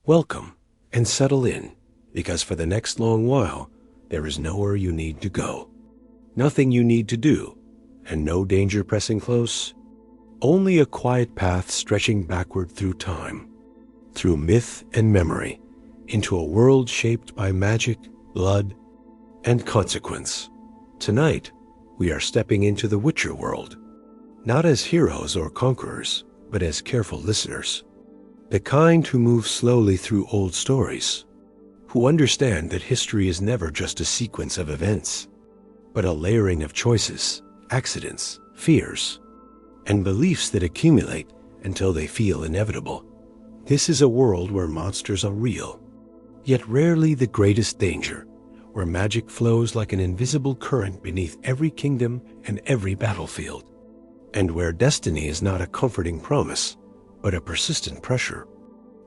Welcome, and settle in, because for the next long while, there is nowhere you need to go. Nothing you need to do, and no danger pressing close. Only a quiet path stretching backward through time, through myth and memory, into a world shaped by magic, blood, and consequence. Tonight, we are stepping into the Witcher world, not as heroes or conquerors, but as careful listeners. The kind who move slowly through old stories, who understand that history is never just a sequence of events, but a layering of choices, accidents, fears, and beliefs that accumulate until they feel inevitable. This is a world where monsters are real, yet rarely the greatest danger, where magic flows like an invisible current beneath every kingdom and every battlefield, and where destiny is not a comforting promise, but a persistent pressure,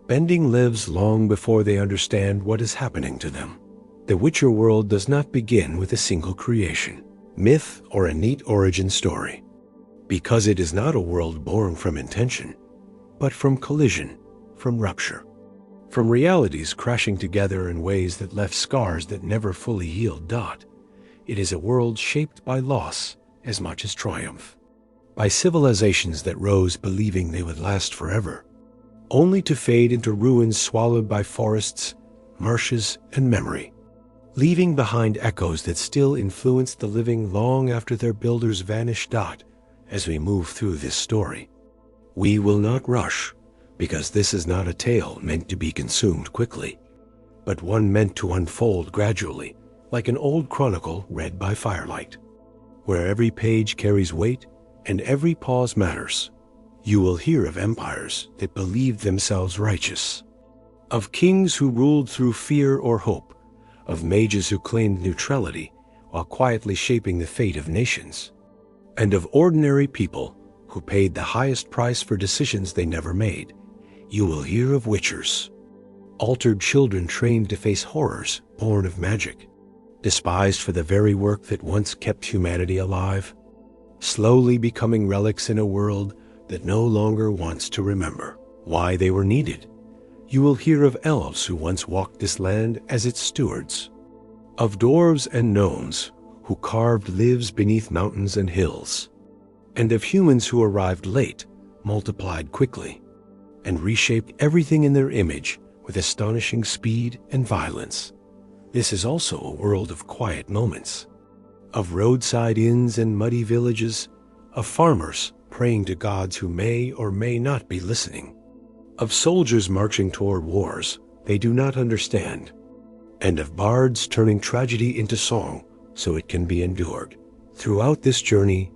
bending lives long before they understand what is happening to them. The Witcher world does not begin with a single creation, myth, or a neat origin story, because it is not a world born from intention, but from collision, from rupture, from realities crashing together in ways that left scars that never fully healed. It is a world shaped by loss as much as triumph, by civilizations that rose believing they would last forever, only to fade into ruins swallowed by forests, marshes, and memory, leaving behind echoes that still influence the living long after their builders vanished. As we move through this story, we will not rush, because this is not a tale meant to be consumed quickly, but one meant to unfold gradually, like an old chronicle read by firelight, where every page carries weight and every pause matters. You will hear of empires that believed themselves righteous, of kings who ruled through fear or hope, of mages who claimed neutrality while quietly shaping the fate of nations, and of ordinary people who paid the highest price for decisions they never made. You will hear of witchers, altered children trained to face horrors born of magic, despised for the very work that once kept humanity alive, slowly becoming relics in a world that no longer wants to remember why they were needed. You will hear of elves who once walked this land as its stewards, of dwarves and gnomes who carved lives beneath mountains and hills, and of humans who arrived late, multiplied quickly, and reshaped everything in their image with astonishing speed and violence. This is also a world of quiet moments, of roadside inns and muddy villages, of farmers praying to gods who may or may not be listening, of soldiers marching toward wars they do not understand, and of bards turning tragedy into song so it can be endured. Throughout this journey,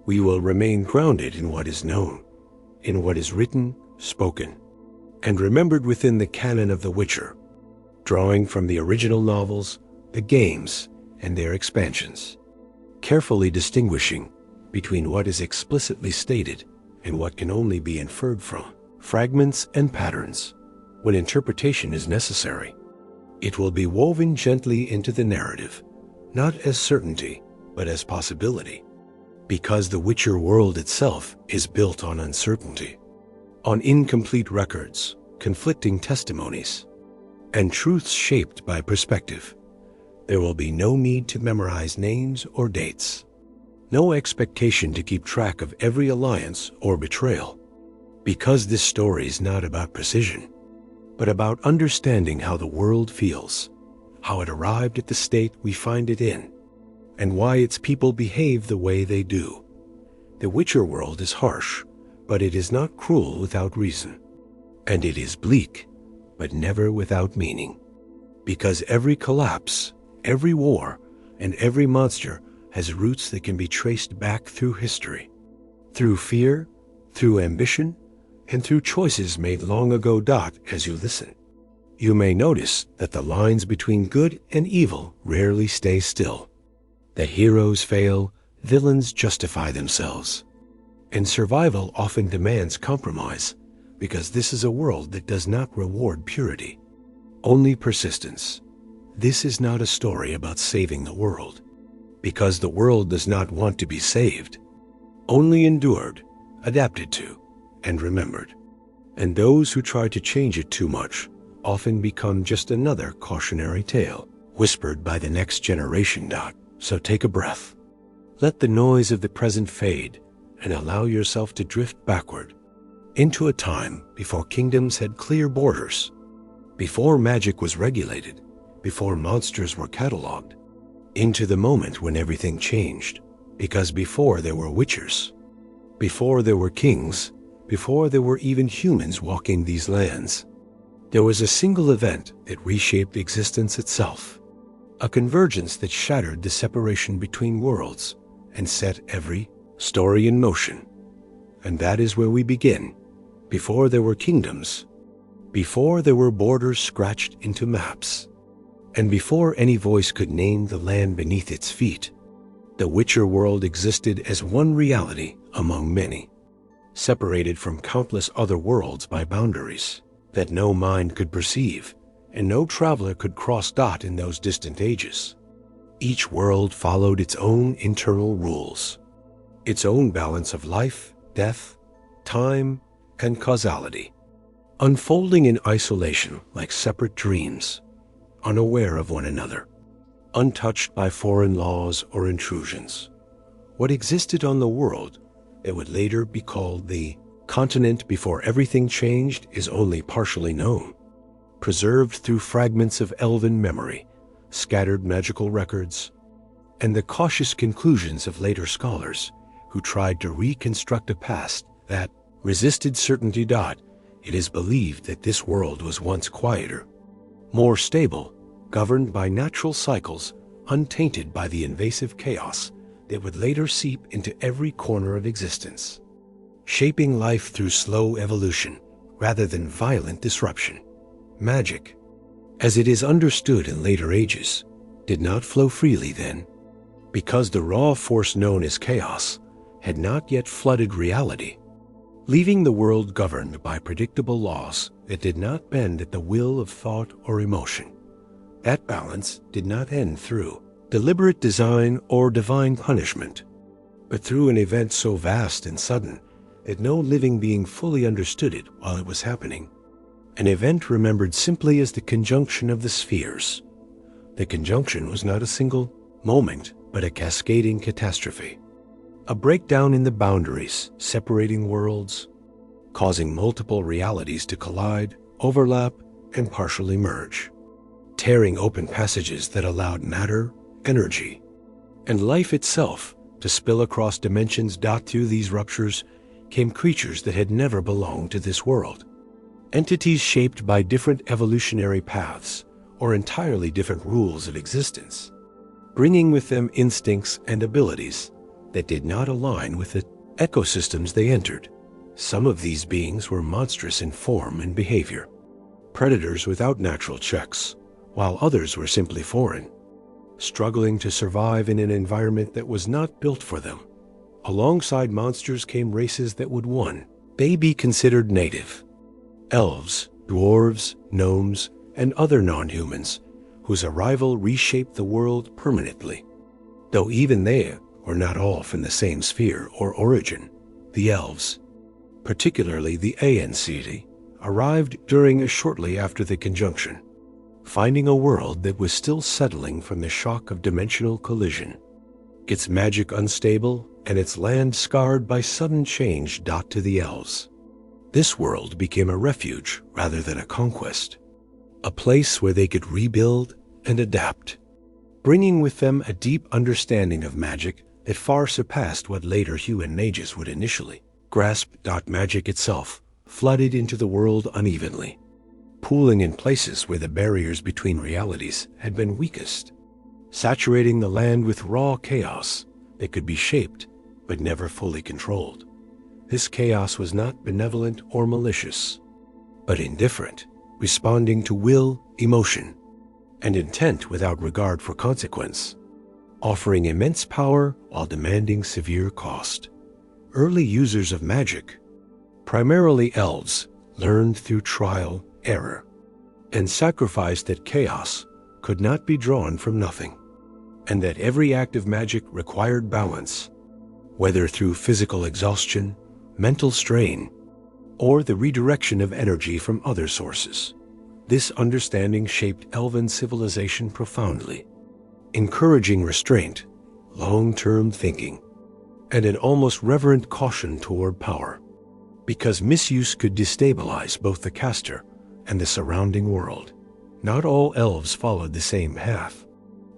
we will remain grounded in what is known, in what is written, spoken, and remembered within the canon of The Witcher, drawing from the original novels, the games, and their expansions, carefully distinguishing between what is explicitly stated and what can only be inferred from fragments and patterns when interpretation is necessary. It will be woven gently into the narrative, not as certainty, but as possibility, because the Witcher world itself is built on uncertainty, on incomplete records, conflicting testimonies, and truths shaped by perspective. There will be no need to memorize names or dates, no expectation to keep track of every alliance or betrayal, because this story is not about precision, but about understanding how the world feels, how it arrived at the state we find it in, and why its people behave the way they do. The Witcher world is harsh, but it is not cruel without reason, and it is bleak, but never without meaning, because every collapse, every war, and every monster has roots that can be traced back through history, through fear, through ambition, and through choices made long ago. As you listen, you may notice that the lines between good and evil rarely stay still. The heroes fail, villains justify themselves, and survival often demands compromise, because this is a world that does not reward purity, only persistence. This is not a story about saving the world, because the world does not want to be saved, only endured, adapted to, and remembered. And those who try to change it too much often become just another cautionary tale, whispered by the next generation. So take a breath. Let the noise of the present fade and allow yourself to drift backward into a time before kingdoms had clear borders, before magic was regulated, before monsters were cataloged, into the moment when everything changed, because before there were witchers, before there were kings, before there were even humans walking these lands, there was a single event that reshaped existence itself, a convergence that shattered the separation between worlds and set every story in motion. And that is where we begin. Before there were kingdoms, before there were borders scratched into maps, and before any voice could name the land beneath its feet, the Witcher world existed as one reality among many, separated from countless other worlds by boundaries that no mind could perceive, and no traveler could cross in those distant ages. Each world followed its own internal rules, its own balance of life, death, time, and causality, unfolding in isolation like separate dreams, unaware of one another, untouched by foreign laws or intrusions. What existed on the world that would later be called the continent before everything changed is only partially known, preserved through fragments of elven memory, scattered magical records, and the cautious conclusions of later scholars who tried to reconstruct a past that resisted certainty. It is believed that this world was once quieter, more stable, governed by natural cycles, untainted by the invasive chaos that would later seep into every corner of existence, shaping life through slow evolution rather than violent disruption. Magic, as it is understood in later ages, did not flow freely then, because the raw force known as chaos had not yet flooded reality, leaving the world governed by predictable laws that did not bend at the will of thought or emotion. That balance did not end through deliberate design or divine punishment, but through an event so vast and sudden that no living being fully understood it while it was happening. An event remembered simply as the conjunction of the spheres. The conjunction was not a single moment, but a cascading catastrophe. A breakdown in the boundaries separating worlds, causing multiple realities to collide, overlap, and partially merge, tearing open passages that allowed matter, energy, and life itself to spill across dimensions. Through these ruptures came creatures that had never belonged to this world, entities shaped by different evolutionary paths or entirely different rules of existence, bringing with them instincts and abilities that did not align with the ecosystems they entered. Some of these beings were monstrous in form and behavior, predators without natural checks, while others were simply foreign, struggling to survive in an environment that was not built for them. Alongside monsters came races that would one day be considered native: elves, dwarves, gnomes, and other non-humans, whose arrival reshaped the world permanently. Though even they were not all from the same sphere or origin, the elves, particularly the Ciri, arrived during or shortly after the conjunction, finding a world that was still settling from the shock of dimensional collision, its magic unstable and its land scarred by sudden change. To the elves, this world became a refuge rather than a conquest, a place where they could rebuild and adapt, bringing with them a deep understanding of magic that far surpassed what later human mages would initially grasp. Magic itself flooded into the world unevenly, pooling in places where the barriers between realities had been weakest, saturating the land with raw chaos that could be shaped but never fully controlled. This chaos was not benevolent or malicious, but indifferent, responding to will, emotion, and intent without regard for consequence, offering immense power while demanding severe cost. Early users of magic, primarily elves, learned through trial, error, and sacrifice that chaos could not be drawn from nothing, and that every act of magic required balance, whether through physical exhaustion, mental strain, or the redirection of energy from other sources. This understanding shaped elven civilization profoundly, encouraging restraint, long-term thinking, and an almost reverent caution toward power, because misuse could destabilize both the caster and the surrounding world. Not all elves followed the same path.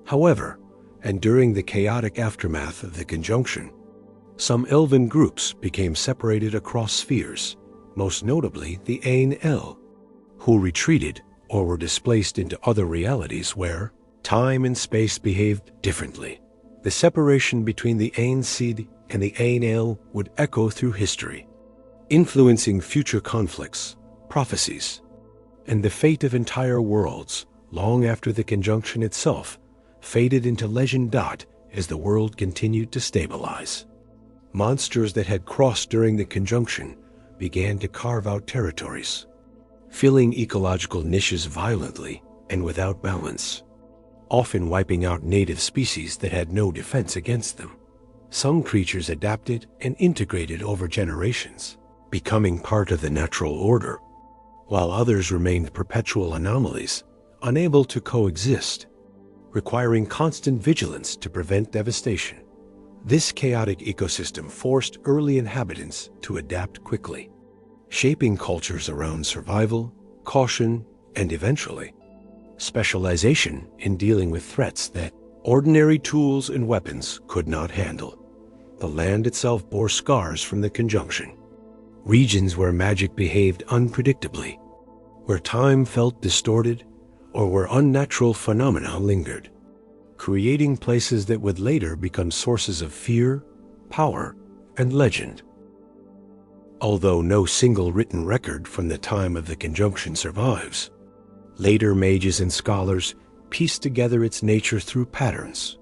However, and during the chaotic aftermath of the conjunction, some elven groups became separated across spheres, most notably the Ain El, who retreated or were displaced into other realities where time and space behaved differently. The separation between the Ain Sid and the Ain El would echo through history, influencing future conflicts, prophecies, and the fate of entire worlds long after the conjunction itself faded into legend. As the world continued to stabilize, monsters that had crossed during the conjunction began to carve out territories, filling ecological niches violently and without balance, often wiping out native species that had no defense against them. Some creatures adapted and integrated over generations, becoming part of the natural order, while others remained perpetual anomalies, unable to coexist, requiring constant vigilance to prevent devastation. This chaotic ecosystem forced early inhabitants to adapt quickly, shaping cultures around survival, caution, and eventually, specialization in dealing with threats that ordinary tools and weapons could not handle. The land itself bore scars from the conjunction. Regions where magic behaved unpredictably, where time felt distorted, or where unnatural phenomena lingered, creating places that would later become sources of fear, power, and legend. Although no single written record from the time of the conjunction survives, later mages and scholars pieced together its nature through patterns,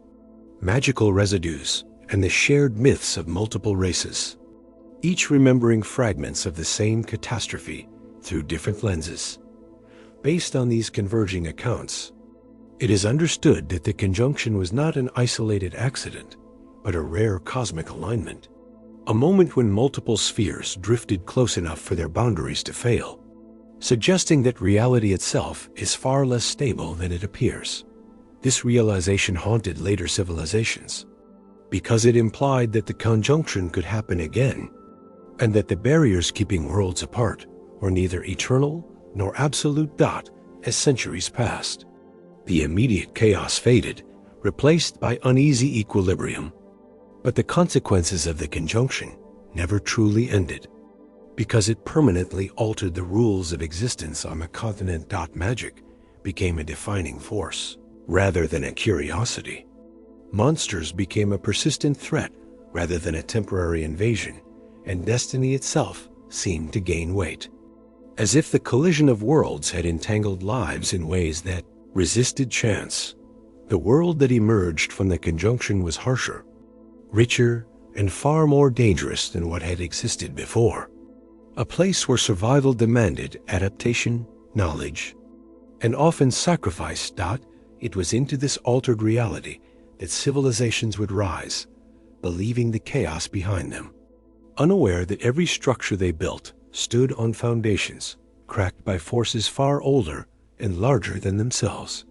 magical residues, and the shared myths of multiple races, each remembering fragments of the same catastrophe through different lenses. Based on these converging accounts, it is understood that the conjunction was not an isolated accident, but a rare cosmic alignment, a moment when multiple spheres drifted close enough for their boundaries to fail, suggesting that reality itself is far less stable than it appears. This realization haunted later civilizations, because it implied that the conjunction could happen again, and that the barriers keeping worlds apart were neither eternal nor absolute. As centuries passed, the immediate chaos faded, replaced by uneasy equilibrium. But the consequences of the conjunction never truly ended, because it permanently altered the rules of existence on the continent. Magic became a defining force, rather than a curiosity. Monsters became a persistent threat rather than a temporary invasion, and destiny itself seemed to gain weight, as if the collision of worlds had entangled lives in ways that resisted chance. The world that emerged from the conjunction was harsher, richer, and far more dangerous than what had existed before. A place where survival demanded adaptation, knowledge, and often sacrifice. It was into this altered reality that civilizations would rise, believing the chaos behind them, unaware that every structure they built stood on foundations cracked by forces far older and larger than themselves.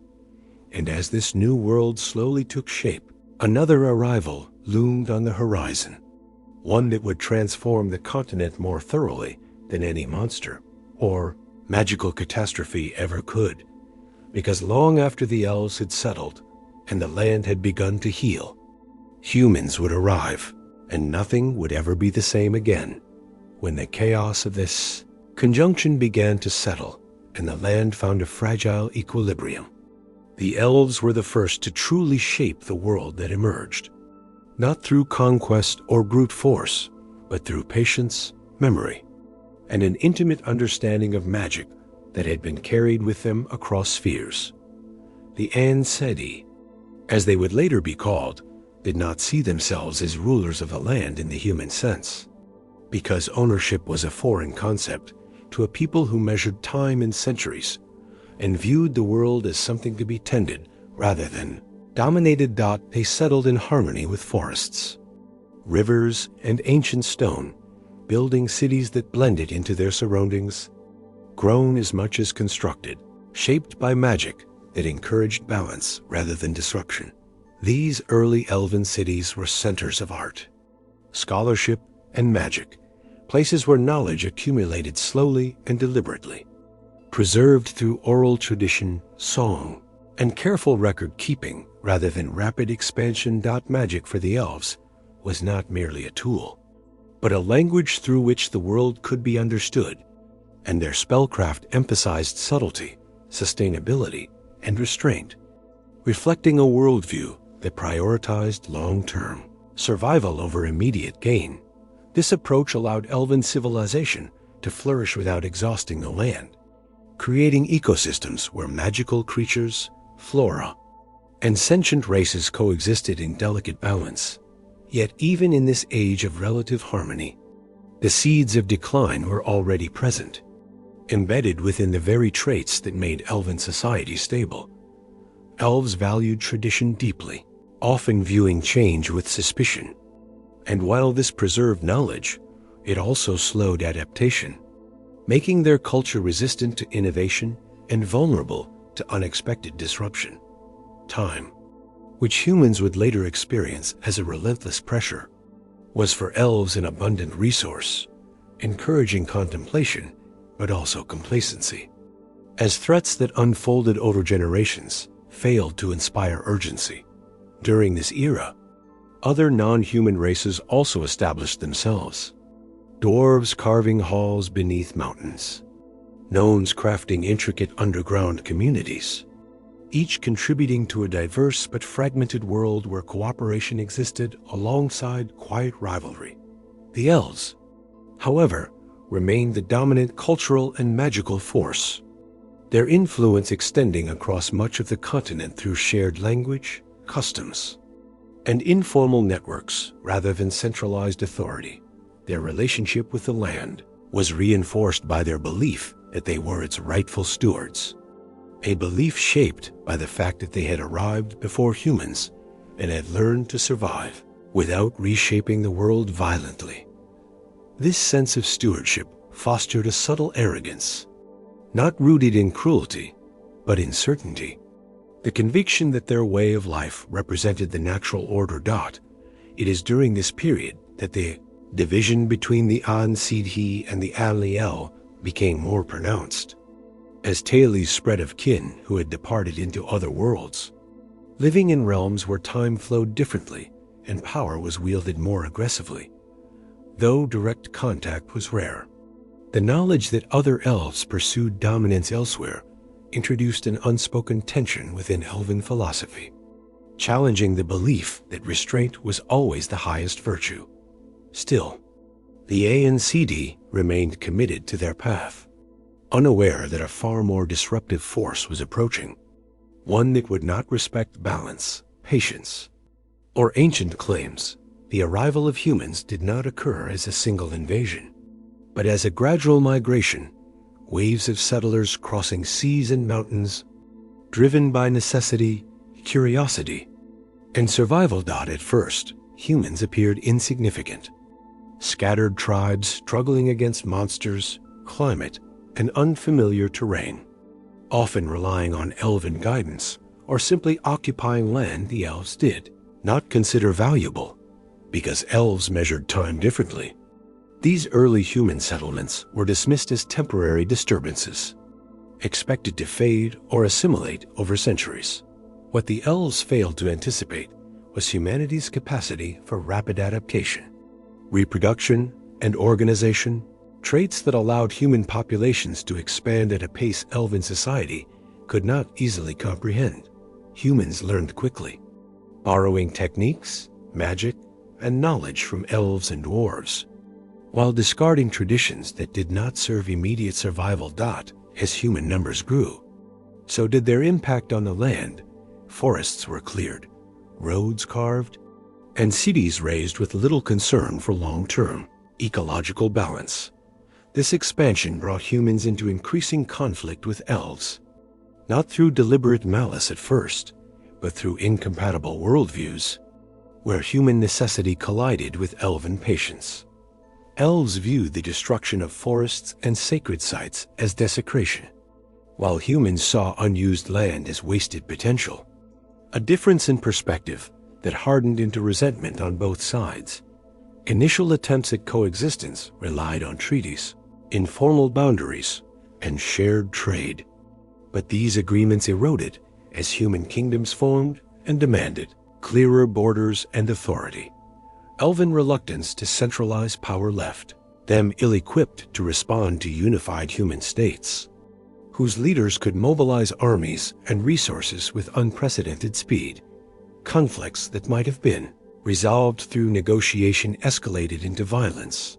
And as this new world slowly took shape, another arrival loomed on the horizon, one that would transform the continent more thoroughly than any monster or magical catastrophe ever could. Because long after the elves had settled and the land had begun to heal, humans would arrive, and nothing would ever be the same again. When the chaos of this conjunction began to settle and the land found a fragile equilibrium, the elves were the first to truly shape the world that emerged, not through conquest or brute force, but through patience, memory, and an intimate understanding of magic that had been carried with them across spheres. The Ain Sedi, as they would later be called, did not see themselves as rulers of the land in the human sense, because ownership was a foreign concept to a people who measured time in centuries and viewed the world as something to be tended rather than dominated. They settled in harmony with forests, rivers, and ancient stone, building cities that blended into their surroundings, grown as much as constructed. shaped by magic that encouraged balance rather than disruption. These early elven cities were centers of art, scholarship, and magic, places where knowledge accumulated slowly and deliberately, preserved through oral tradition, song, and careful record-keeping rather than rapid expansion. Magic for the elves was not merely a tool, but a language through which the world could be understood, and their spellcraft emphasized subtlety, sustainability, and restraint, reflecting a worldview that prioritized long-term survival over immediate gain. This approach allowed elven civilization to flourish without exhausting the land, creating ecosystems where magical creatures, flora, and sentient races coexisted in delicate balance. Yet even in this age of relative harmony, the seeds of decline were already present, embedded within the very traits that made elven society stable. Elves valued tradition deeply, often viewing change with suspicion. And while this preserved knowledge, it also slowed adaptation, making their culture resistant to innovation and vulnerable to unexpected disruption. Time, which humans would later experience as a relentless pressure, was for elves an abundant resource, encouraging contemplation but also complacency. As threats that unfolded over generations failed to inspire urgency. During this era, other non-human races also established themselves. Dwarves carving halls beneath mountains, gnomes crafting intricate underground communities, each contributing to a diverse but fragmented world where cooperation existed alongside quiet rivalry. The elves, however, remained the dominant cultural and magical force, their influence extending across much of the continent through shared language, customs, and informal networks rather than centralized authority. Their relationship with the land was reinforced by their belief that they were its rightful stewards, a belief shaped by the fact that they had arrived before humans and had learned to survive without reshaping the world violently. This sense of stewardship fostered a subtle arrogance, not rooted in cruelty, but in certainty. The conviction that their way of life represented the natural order. It is during this period that the division between the An Sidhi and the Aliel became more pronounced. As tales spread of kin who had departed into other worlds, living in realms where time flowed differently and power was wielded more aggressively, though direct contact was rare. The knowledge that other elves pursued dominance elsewhere introduced an unspoken tension within elven philosophy, challenging the belief that restraint was always the highest virtue. Still, the ANCD remained committed to their path, unaware that a far more disruptive force was approaching, one that would not respect balance, patience, or ancient claims. The arrival of humans did not occur as a single invasion, but as a gradual migration, waves of settlers crossing seas and mountains, driven by necessity, curiosity, and survival. At first, humans appeared insignificant, scattered tribes struggling against monsters, climate, and unfamiliar terrain, often relying on elven guidance or simply occupying land the elves did not consider valuable, because elves measured time differently. These early human settlements were dismissed as temporary disturbances, expected to fade or assimilate over centuries. What the elves failed to anticipate was humanity's capacity for rapid adaptation, reproduction, and organization, traits that allowed human populations to expand at a pace elven society could not easily comprehend. Humans learned quickly, borrowing techniques, magic, and knowledge from elves and dwarves, while discarding traditions that did not serve immediate survival. As human numbers grew, so did their impact on the land. Forests were cleared, roads carved, and cities raised with little concern for long-term ecological balance. This expansion brought humans into increasing conflict with elves, not through deliberate malice at first, but through incompatible worldviews, where human necessity collided with elven patience. Elves viewed the destruction of forests and sacred sites as desecration, while humans saw unused land as wasted potential. A difference in perspective that hardened into resentment on both sides. Initial attempts at coexistence relied on treaties, informal boundaries, and shared trade. But these agreements eroded as human kingdoms formed and demanded clearer borders and authority. Elven reluctance to centralize power left them ill-equipped to respond to unified human states, whose leaders could mobilize armies and resources with unprecedented speed. Conflicts that might have been resolved through negotiation escalated into violence.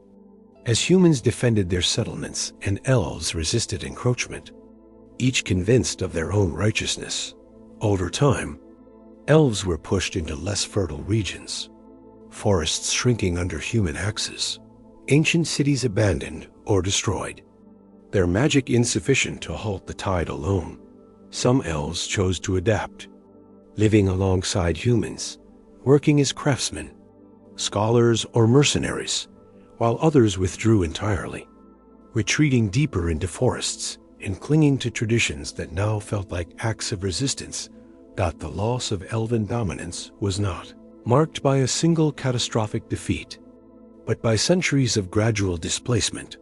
As humans defended their settlements and elves resisted encroachment, each convinced of their own righteousness. Over time, elves were pushed into less fertile regions, forests shrinking under human axes, ancient cities abandoned or destroyed, their magic insufficient to halt the tide alone. Some elves chose to adapt, living alongside humans, working as craftsmen, scholars, or mercenaries, while others withdrew entirely, retreating deeper into forests and clinging to traditions that now felt like acts of resistance. The loss of elven dominance was not marked by a single catastrophic defeat, but by centuries of gradual displacement,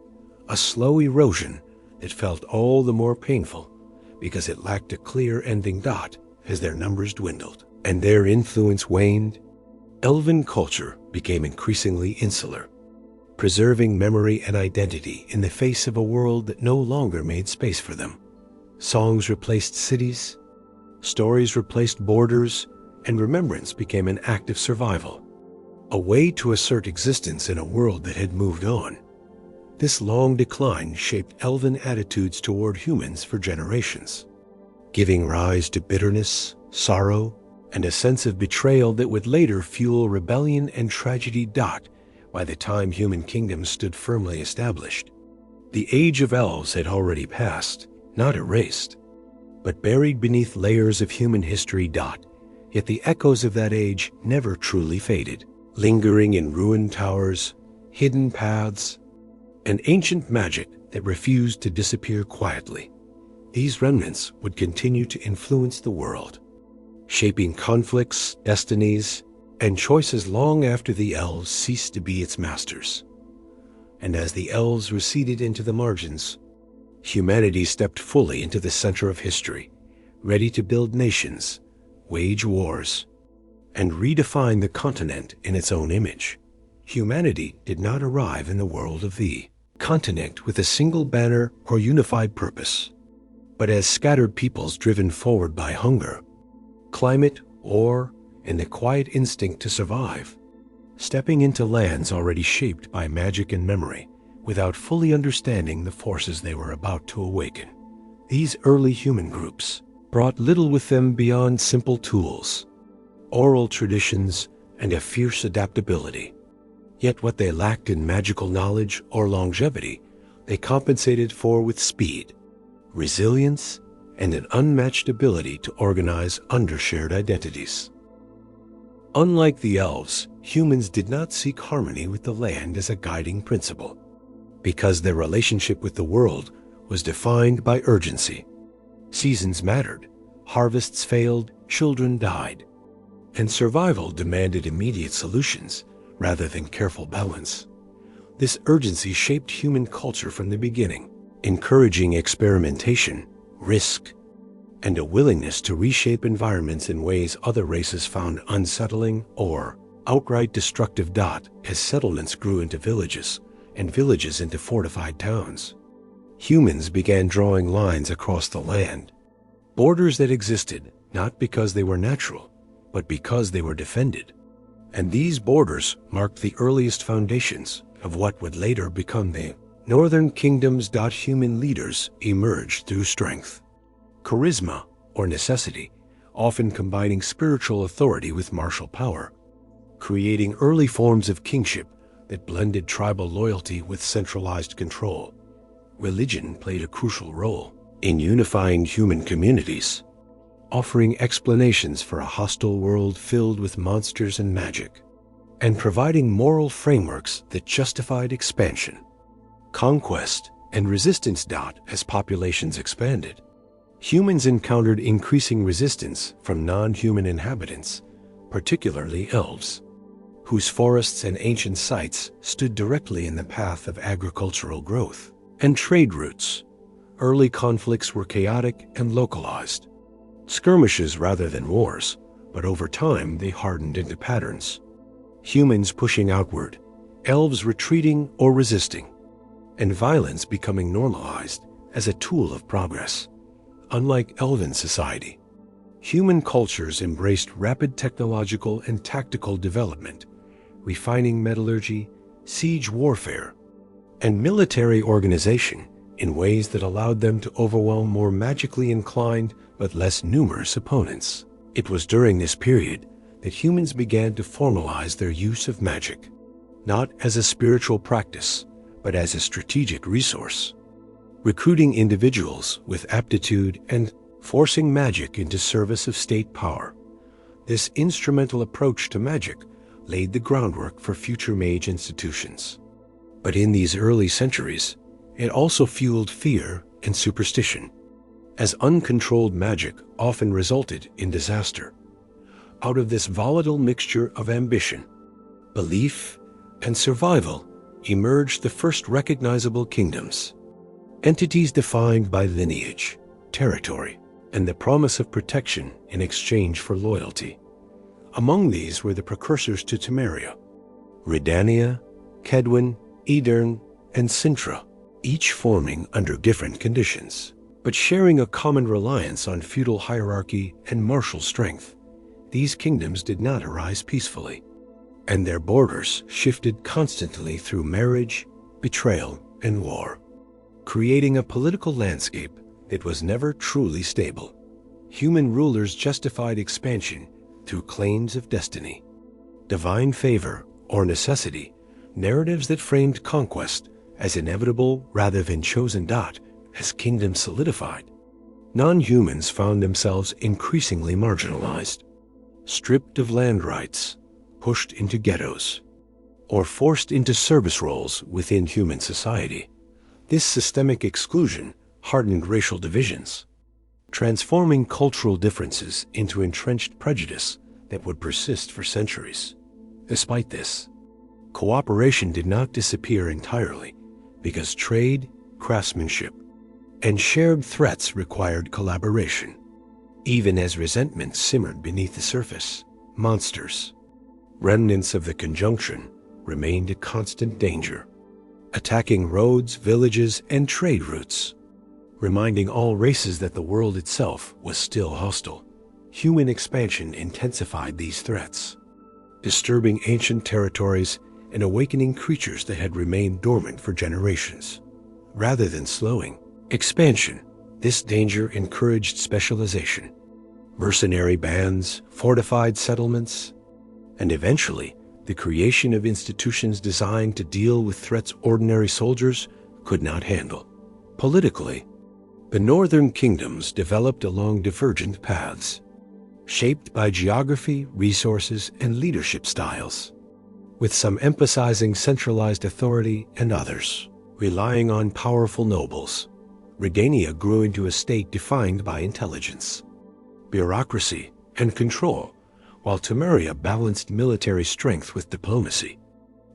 a slow erosion that felt all the more painful because it lacked a clear ending. As their numbers dwindled and their influence waned, elven culture became increasingly insular, preserving memory and identity in the face of a world that no longer made space for them. Songs replaced cities, stories replaced borders, and remembrance became an act of survival, a way to assert existence in a world that had moved on. This long decline shaped elven attitudes toward humans for generations, giving rise to bitterness, sorrow, and a sense of betrayal that would later fuel rebellion and tragedy. By the time human kingdoms stood firmly established, the age of elves had already passed, not erased, but buried beneath layers of human history. Yet the echoes of that age never truly faded, lingering in ruined towers, hidden paths, and ancient magic that refused to disappear quietly. These remnants would continue to influence the world, shaping conflicts, destinies, and choices long after the elves ceased to be its masters. And as the elves receded into the margins, humanity stepped fully into the center of history, ready to build nations, wage wars, and redefine the continent in its own image. Humanity did not arrive in the world of the continent with a single banner or unified purpose, but as scattered peoples driven forward by hunger, climate, war, and the quiet instinct to survive, stepping into lands already shaped by magic and memory without fully understanding the forces they were about to awaken. These early human groups brought little with them beyond simple tools, oral traditions, and a fierce adaptability. Yet what they lacked in magical knowledge or longevity, they compensated for with speed, resilience, and an unmatched ability to organize under shared identities. Unlike the elves, humans did not seek harmony with the land as a guiding principle, because their relationship with the world was defined by urgency. Seasons mattered, harvests failed, children died, and survival demanded immediate solutions rather than careful balance. This urgency shaped human culture from the beginning, encouraging experimentation, risk, and a willingness to reshape environments in ways other races found unsettling or outright destructive. As settlements grew into villages and villages into fortified towns, humans began drawing lines across the land, borders that existed not because they were natural, but because they were defended. And these borders marked the earliest foundations of what would later become the Northern Kingdoms. Human leaders emerged through strength, charisma, or necessity, often combining spiritual authority with martial power, creating early forms of kingship that blended tribal loyalty with centralized control. Religion played a crucial role in unifying human communities, offering explanations for a hostile world filled with monsters and magic, and providing moral frameworks that justified expansion, conquest, and resistance. As populations expanded, Humans encountered increasing resistance from non-human inhabitants, particularly elves, whose forests and ancient sites stood directly in the path of agricultural growth. And trade routes. Early conflicts were chaotic and localized. Skirmishes rather than wars, but over time they hardened into patterns. Humans pushing outward, elves retreating or resisting, and violence becoming normalized as a tool of progress. Unlike elven society, human cultures embraced rapid technological and tactical development, refining metallurgy, siege warfare, and military organization in ways that allowed them to overwhelm more magically inclined but less numerous opponents. It was during this period that humans began to formalize their use of magic, not as a spiritual practice, but as a strategic resource, recruiting individuals with aptitude and forcing magic into service of state power. This instrumental approach to magic laid the groundwork for future mage institutions. But in these early centuries, it also fueled fear and superstition, as uncontrolled magic often resulted in disaster. Out of this volatile mixture of ambition, belief, and survival emerged the first recognizable kingdoms, entities defined by lineage, territory, and the promise of protection in exchange for loyalty. Among these were the precursors to Temeria: Redania, Kedwin, Edern, and Sintra, each forming under different conditions, but sharing a common reliance on feudal hierarchy and martial strength. These kingdoms did not arise peacefully, and their borders shifted constantly through marriage, betrayal, and war, creating a political landscape that was never truly stable. Human rulers justified expansion through claims of destiny, divine favor, or necessity, narratives that framed conquest as inevitable rather than chosen. As kingdoms solidified, non-humans found themselves increasingly marginalized, stripped of land rights, pushed into ghettos, or forced into service roles within human society. This systemic exclusion hardened racial divisions, transforming cultural differences into entrenched prejudice that would persist for centuries. Despite this, cooperation did not disappear entirely, because trade, craftsmanship, and shared threats required collaboration. Even as resentment simmered beneath the surface, monsters, remnants of the conjunction, remained a constant danger, attacking roads, villages, and trade routes, reminding all races that the world itself was still hostile. Human expansion intensified these threats, disturbing ancient territories and awakening creatures that had remained dormant for generations. Rather than slowing expansion, this danger encouraged specialization, mercenary bands, fortified settlements, and eventually the creation of institutions designed to deal with threats ordinary soldiers could not handle. Politically, the northern kingdoms developed along divergent paths, shaped by geography, resources, and leadership styles, with some emphasizing centralized authority and others relying on powerful nobles. Redania grew into a state defined by intelligence, bureaucracy, and control, while Temeria balanced military strength with diplomacy,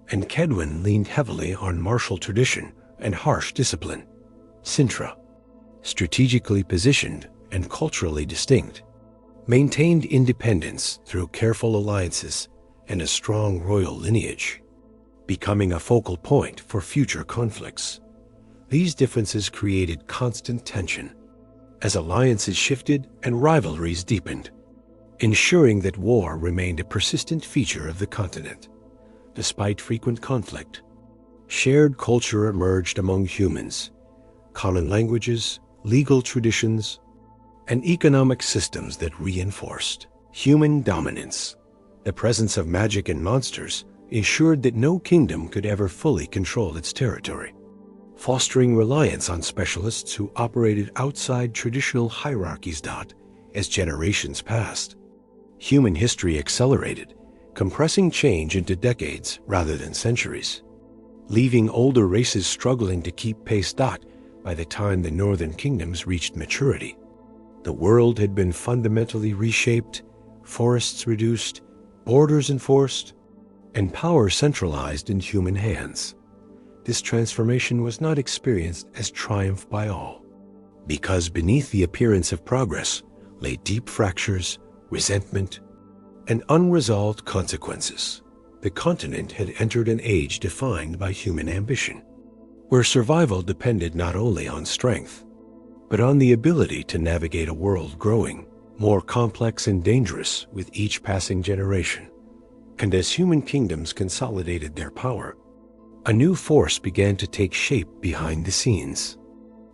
and Kedwin leaned heavily on martial tradition and harsh discipline. Sintra, strategically positioned and culturally distinct, maintained independence through careful alliances and a strong royal lineage, becoming a focal point for future conflicts. These differences created constant tension as alliances shifted and rivalries deepened, ensuring that war remained a persistent feature of the continent. Despite frequent conflict, shared culture emerged among humans, common languages, legal traditions, and economic systems that reinforced human dominance. The presence of magic and monsters ensured that no kingdom could ever fully control its territory, fostering reliance on specialists who operated outside traditional hierarchies. As generations passed, human history accelerated, compressing change into decades rather than centuries, leaving older races struggling to keep pace. By the time the northern kingdoms reached maturity, The world had been fundamentally reshaped, forests reduced, borders enforced, and power centralized in human hands. This transformation was not experienced as triumph by all, because beneath the appearance of progress lay deep fractures, resentment, and unresolved consequences. The continent had entered an age defined by human ambition, where survival depended not only on strength, but on the ability to navigate a world growing more complex and dangerous with each passing generation. And as human kingdoms consolidated their power, a new force began to take shape behind the scenes,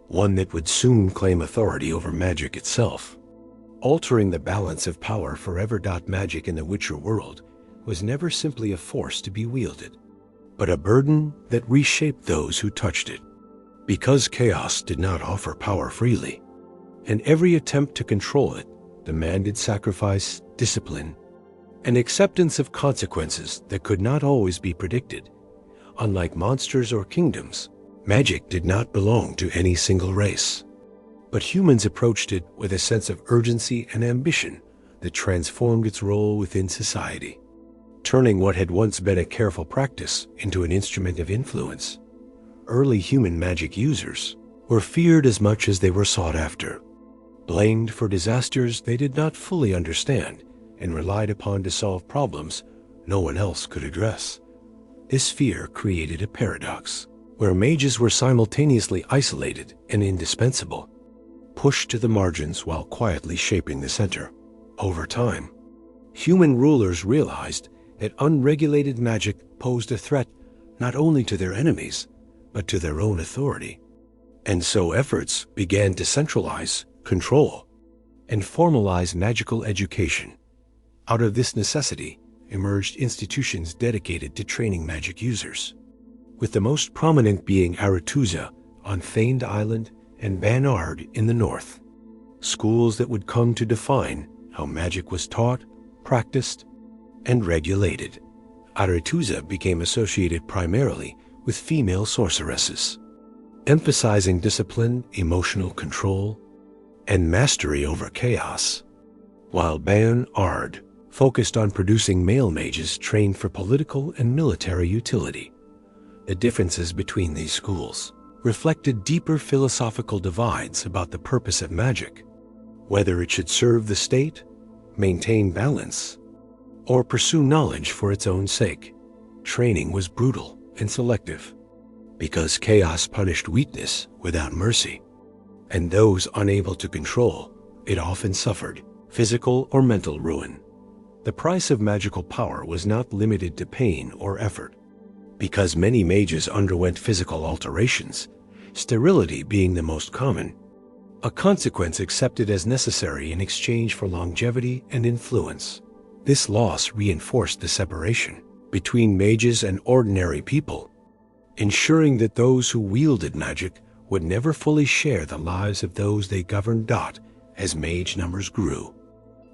one that would soon claim authority over magic itself. Altering the balance of power forever. Magic in the Witcher world was never simply a force to be wielded, but a burden that reshaped those who touched it. Because chaos did not offer power freely, and every attempt to control it demanded sacrifice, discipline, and acceptance of consequences that could not always be predicted. Unlike monsters or kingdoms, magic did not belong to any single race, but humans approached it with a sense of urgency and ambition that transformed its role within society, turning what had once been a careful practice into an instrument of influence. Early human magic users were feared as much as they were sought after, blamed for disasters they did not fully understand, and relied upon to solve problems no one else could address. This fear created a paradox, where mages were simultaneously isolated and indispensable, pushed to the margins while quietly shaping the center. Over time, human rulers realized that unregulated magic posed a threat not only to their enemies, but to their own authority. And so efforts began to centralize, control, and formalize magical education. Out of this necessity emerged institutions dedicated to training magic users, with the most prominent being Aretuza on Feigned Island and Banard in the north. Schools that would come to define how magic was taught, practiced, and regulated. Aretuza became associated primarily with female sorceresses, emphasizing discipline, emotional control, and mastery over chaos, while Banard focused on producing male mages trained for political and military utility. The differences between these schools reflected deeper philosophical divides about the purpose of magic, whether it should serve the state, maintain balance, or pursue knowledge for its own sake. Training was brutal and selective, because chaos punished weakness without mercy, and those unable to control it often suffered physical or mental ruin. The price of magical power was not limited to pain or effort, because many mages underwent physical alterations, sterility being the most common, a consequence accepted as necessary in exchange for longevity and influence. This loss reinforced the separation between mages and ordinary people, ensuring that those who wielded magic would never fully share the lives of those they governed. As mage numbers grew,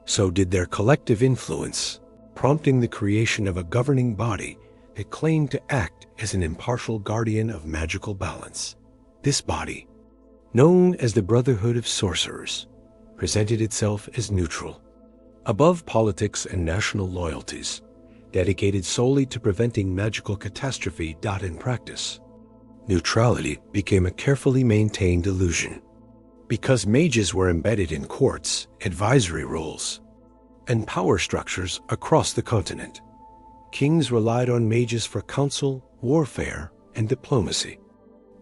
so did their collective influence, prompting the creation of a governing body that claimed to act as an impartial guardian of magical balance. This body, known as the Brotherhood of Sorcerers, presented itself as neutral, above politics and national loyalties, dedicated solely to preventing magical catastrophe. In practice, neutrality became a carefully maintained illusion, because mages were embedded in courts, advisory roles, and power structures across the continent. Kings relied on mages for counsel, warfare, and diplomacy,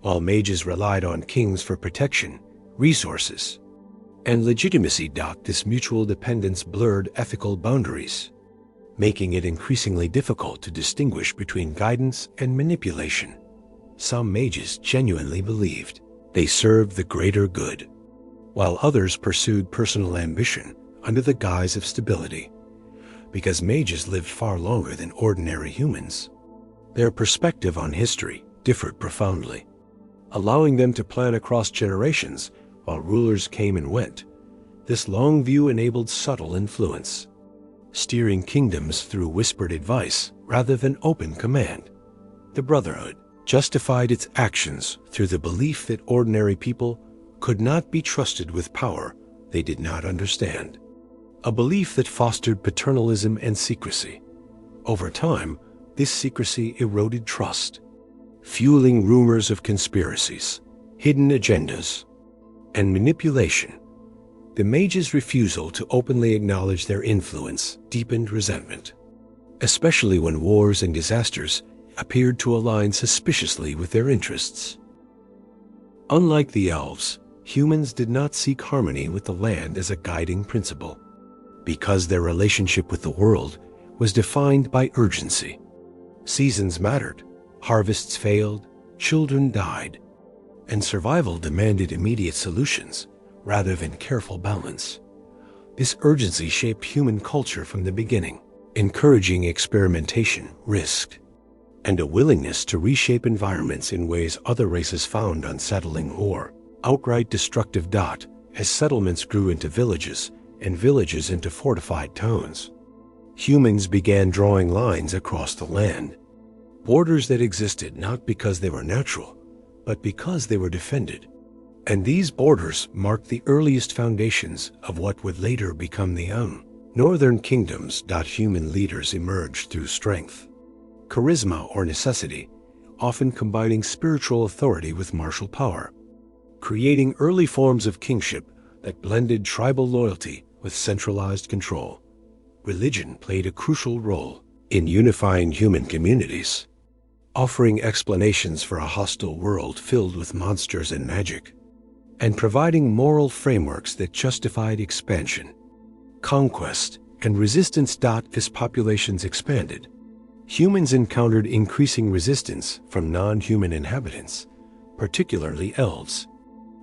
while mages relied on kings for protection, resources, and legitimacy. This mutual dependence blurred ethical boundaries, making it increasingly difficult to distinguish between guidance and manipulation. Some mages genuinely believed they served the greater good, while others pursued personal ambition under the guise of stability. Because mages lived far longer than ordinary humans, their perspective on history differed profoundly, allowing them to plan across generations while rulers came and went. This long view enabled subtle influence, steering kingdoms through whispered advice rather than open command. The Brotherhood justified its actions through the belief that ordinary people could not be trusted with power they did not understand. A belief that fostered paternalism and secrecy. Over time, this secrecy eroded trust, fueling rumors of conspiracies, hidden agendas, and manipulation. The mages' refusal to openly acknowledge their influence deepened resentment, especially when wars and disasters appeared to align suspiciously with their interests. Unlike the elves, humans did not seek harmony with the land as a guiding principle, because their relationship with the world was defined by urgency. Seasons mattered, harvests failed, children died, and survival demanded immediate solutions rather than careful balance. This urgency shaped human culture from the beginning, encouraging experimentation, risk, and a willingness to reshape environments in ways other races found unsettling or outright destructive. As settlements grew into villages and villages into fortified towns, humans began drawing lines across the land, borders that existed not because they were natural, but because they were defended. And these borders marked the earliest foundations of what would later become the northern kingdoms. Human leaders emerged through strength, charisma, or necessity, often combining spiritual authority with martial power, creating early forms of kingship that blended tribal loyalty with centralized control. Religion played a crucial role in unifying human communities, offering explanations for a hostile world filled with monsters and magic, and providing moral frameworks that justified expansion, conquest, and resistance. As populations expanded, humans encountered increasing resistance from non-human inhabitants, particularly elves,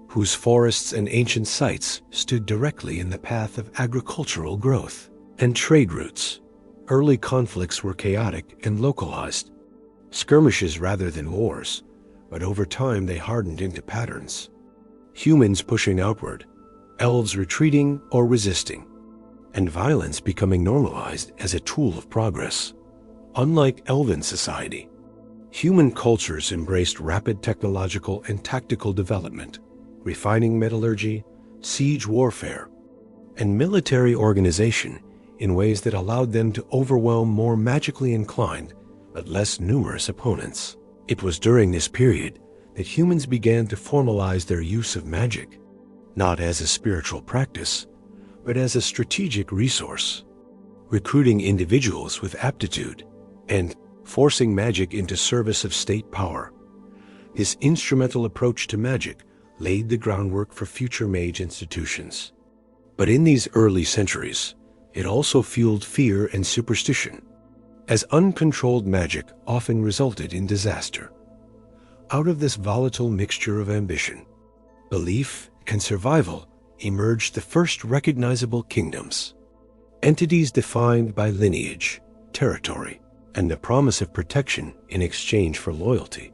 whose forests and ancient sites stood directly in the path of agricultural growth and trade routes. Early conflicts were chaotic and localized, skirmishes rather than wars, but over time they hardened into patterns. Humans pushing outward, elves retreating or resisting, and violence becoming normalized as a tool of progress. Unlike elven society, human cultures embraced rapid technological and tactical development, refining metallurgy, siege warfare, and military organization in ways that allowed them to overwhelm more magically inclined but less numerous opponents. It was during this period that humans began to formalize their use of magic, not as a spiritual practice, but as a strategic resource, recruiting individuals with aptitude and forcing magic into service of state power. This instrumental approach to magic laid the groundwork for future mage institutions. But in these early centuries, it also fueled fear and superstition, as uncontrolled magic often resulted in disaster. Out of this volatile mixture of ambition, belief, and survival emerged the first recognizable kingdoms, entities defined by lineage, territory, and the promise of protection in exchange for loyalty.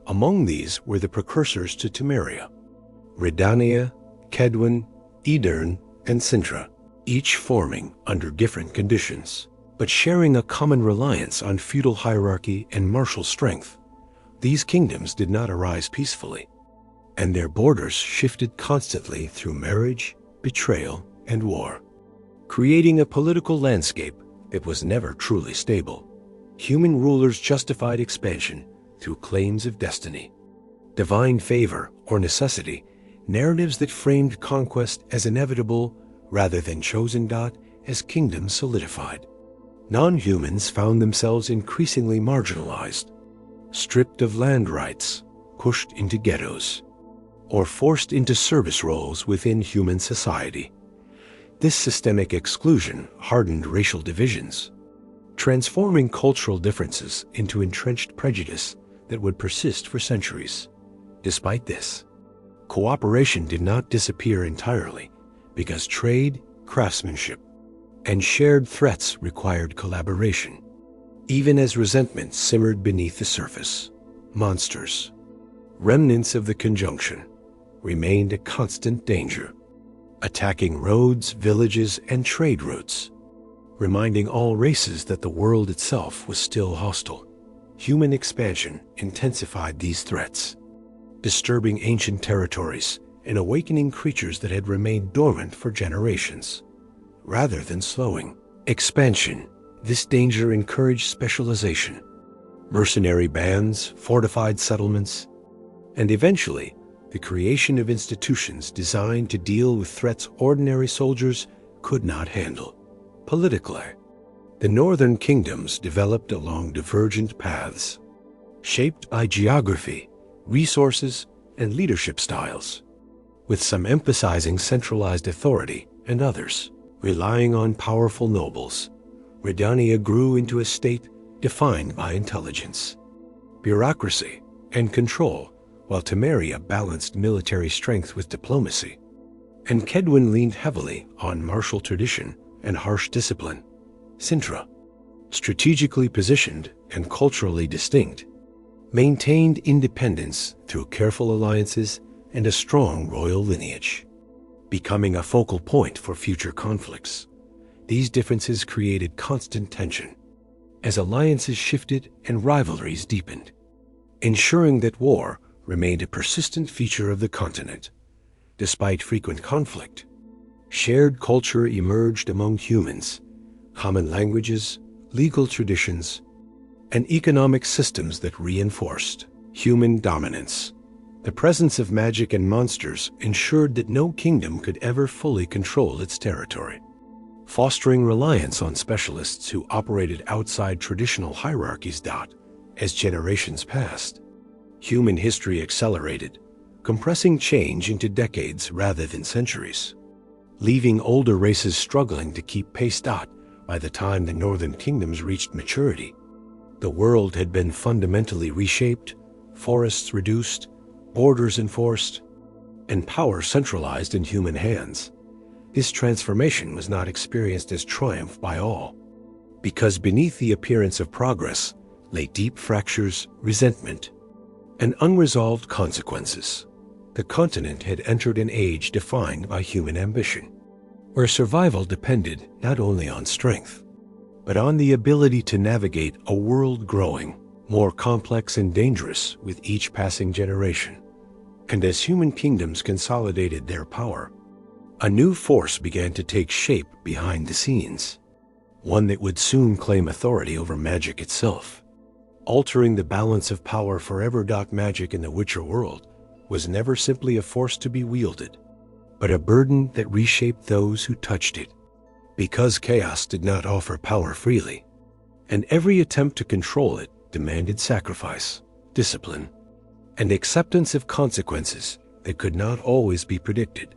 Among these were the precursors to Temeria: Redania, Kedwin, Edern, and Sintra, each forming under different conditions, but sharing a common reliance on feudal hierarchy and martial strength. These kingdoms did not arise peacefully, and their borders shifted constantly through marriage, betrayal, and war, creating a political landscape that was never truly stable. Human rulers justified expansion through claims of destiny, divine favor, or necessity, narratives that framed conquest as inevitable rather than chosen. As kingdoms solidified, non-humans found themselves increasingly marginalized, stripped of land rights, pushed into ghettos, or forced into service roles within human society. This systemic exclusion hardened racial divisions, transforming cultural differences into entrenched prejudice that would persist for centuries. Despite this, cooperation did not disappear entirely, because trade, craftsmanship, and shared threats required collaboration. Even as resentment simmered beneath the surface, monsters, remnants of the conjunction, remained a constant danger, attacking roads, villages, and trade routes, reminding all races that the world itself was still hostile. Human expansion intensified these threats, disturbing ancient territories and awakening creatures that had remained dormant for generations. Rather than slowing expansion, this danger encouraged specialization. Mercenary bands, fortified settlements, and eventually, the creation of institutions designed to deal with threats ordinary soldiers could not handle. Politically, the northern kingdoms developed along divergent paths, shaped by geography, resources, and leadership styles, with some emphasizing centralized authority and others relying on powerful nobles. Redania grew into a state defined by intelligence, bureaucracy, and control, while Temeria balanced military strength with diplomacy, and Kedwin leaned heavily on martial tradition and harsh discipline. Sintra, strategically positioned and culturally distinct, maintained independence through careful alliances and a strong royal lineage, becoming a focal point for future conflicts. These differences created constant tension as alliances shifted and rivalries deepened, ensuring that war remained a persistent feature of the continent. Despite frequent conflict, shared culture emerged among humans, common languages, legal traditions, and economic systems that reinforced human dominance. The presence of magic and monsters ensured that no kingdom could ever fully control its territory, fostering reliance on specialists who operated outside traditional hierarchies. As generations passed, human history accelerated, compressing change into decades rather than centuries, leaving older races struggling to keep pace. By the time the northern kingdoms reached maturity, the world had been fundamentally reshaped, forests reduced, borders enforced, and power centralized in human hands. This transformation was not experienced as triumph by all, because beneath the appearance of progress lay deep fractures, resentment, and unresolved consequences. The continent had entered an age defined by human ambition, where survival depended not only on strength, but on the ability to navigate a world growing more complex and dangerous with each passing generation. And as human kingdoms consolidated their power, a new force began to take shape behind the scenes, one that would soon claim authority over magic itself, altering the balance of power forever. Magic in the Witcher world was never simply a force to be wielded, but a burden that reshaped those who touched it, because chaos did not offer power freely, and every attempt to control it demanded sacrifice, discipline, and acceptance of consequences that could not always be predicted.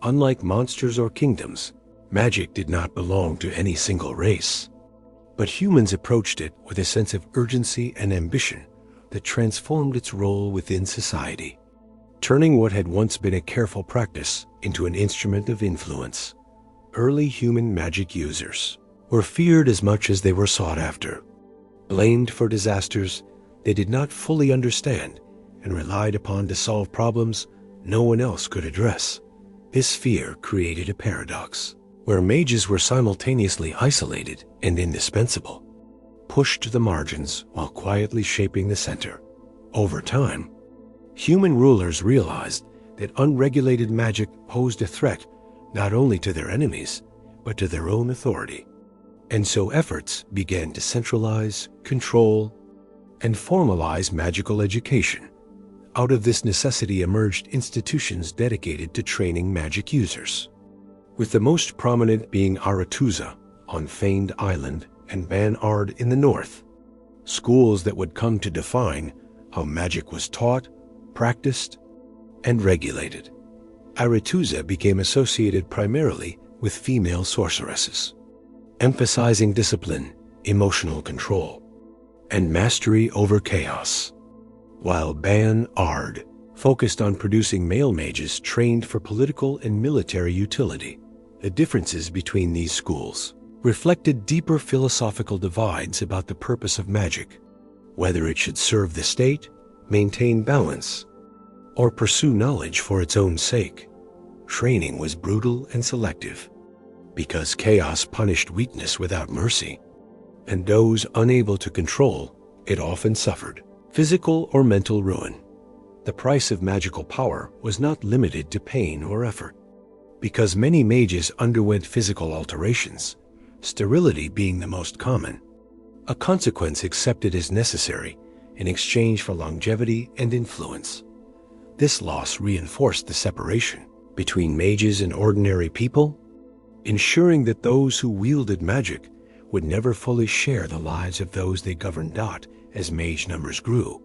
Unlike monsters or kingdoms, magic did not belong to any single race, but humans approached it with a sense of urgency and ambition that transformed its role within society, turning what had once been a careful practice into an instrument of influence. Early human magic users were feared as much as they were sought after, blamed for disasters they did not fully understand, and relied upon to solve problems no one else could address. This fear created a paradox, where mages were simultaneously isolated and indispensable, pushed to the margins while quietly shaping the center. Over time, human rulers realized that unregulated magic posed a threat not only to their enemies, but to their own authority. And so efforts began to centralize, control, and formalize magical education. Out of this necessity emerged institutions dedicated to training magic users, with the most prominent being Aretuza on Feigned Island and Ban Ard in the north, schools that would come to define how magic was taught, practiced, and regulated. Aretuza became associated primarily with female sorceresses, emphasizing discipline, emotional control, and mastery over chaos, while Ban Ard focused on producing male mages trained for political and military utility. The differences between these schools reflected deeper philosophical divides about the purpose of magic, whether it should serve the state, maintain balance, or pursue knowledge for its own sake. Training was brutal and selective, because chaos punished weakness without mercy, and those unable to control it often suffered physical or mental ruin. The price of magical power was not limited to pain or effort. Because many mages underwent physical alterations, sterility being the most common, a consequence accepted as necessary in exchange for longevity and influence. This loss reinforced the separation between mages and ordinary people, ensuring that those who wielded magic would never fully share the lives of those they governed. As mage numbers grew,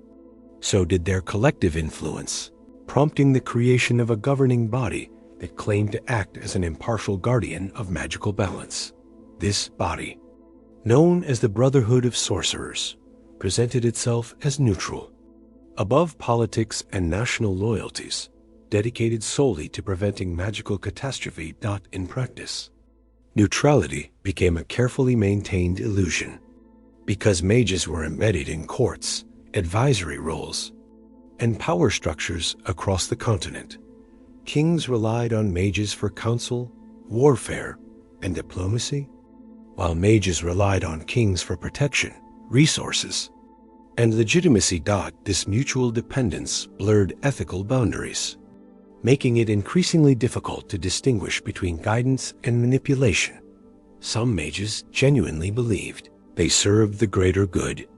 so did their collective influence, prompting the creation of a governing body that claimed to act as an impartial guardian of magical balance. This body, known as the Brotherhood of Sorcerers, presented itself as neutral, above politics and national loyalties, dedicated solely to preventing magical catastrophe. In practice, neutrality became a carefully maintained illusion, because mages were embedded in courts, advisory roles, and power structures across the continent. Kings relied on mages for counsel, warfare, and diplomacy, while mages relied on kings for protection, resources, and legitimacy. This mutual dependence blurred ethical boundaries, making it increasingly difficult to distinguish between guidance and manipulation. Some mages genuinely believed they served the greater good,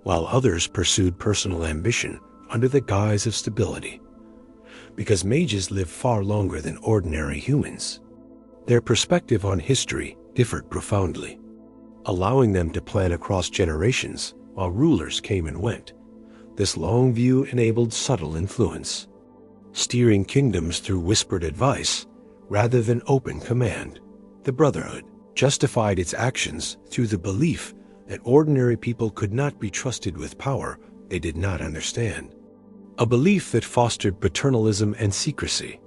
while others pursued personal ambition under the guise of stability. Because mages live far longer than ordinary humans, their perspective on history differed profoundly, allowing them to plan across generations while rulers came and went. This long view enabled subtle influence, steering kingdoms through whispered advice rather than open command. The Brotherhood justified its actions through the belief that ordinary people could not be trusted with power they did not understand, a belief that fostered paternalism and secrecy.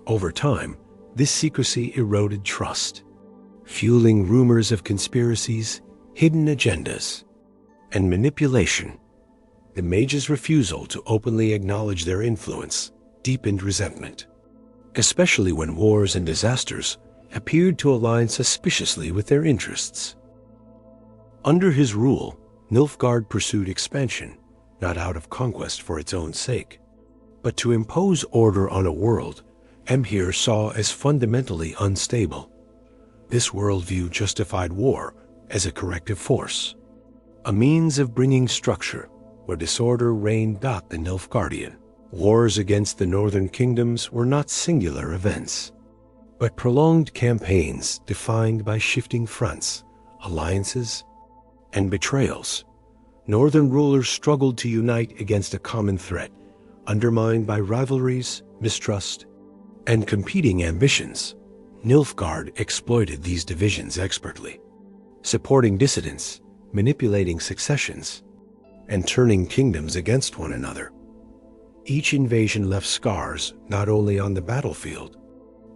Over time, this secrecy eroded trust, fueling rumors of conspiracies, hidden agendas, and manipulation. The mages' refusal to openly acknowledge their influence deepened resentment, especially when wars and disasters appeared to align suspiciously with their interests. Under his rule, Nilfgaard pursued expansion, not out of conquest for its own sake, but to impose order on a world Emhyr saw as fundamentally unstable. This worldview justified war as a corrective force, a means of bringing structure where disorder reigned. The Nilfgaardian wars against the northern kingdoms were not singular events, but prolonged campaigns defined by shifting fronts, alliances, and betrayals. Northern rulers struggled to unite against a common threat, undermined by rivalries, mistrust, and competing ambitions. Nilfgaard exploited these divisions expertly, supporting dissidents, manipulating successions, and turning kingdoms against one another. Each invasion left scars not only on the battlefield,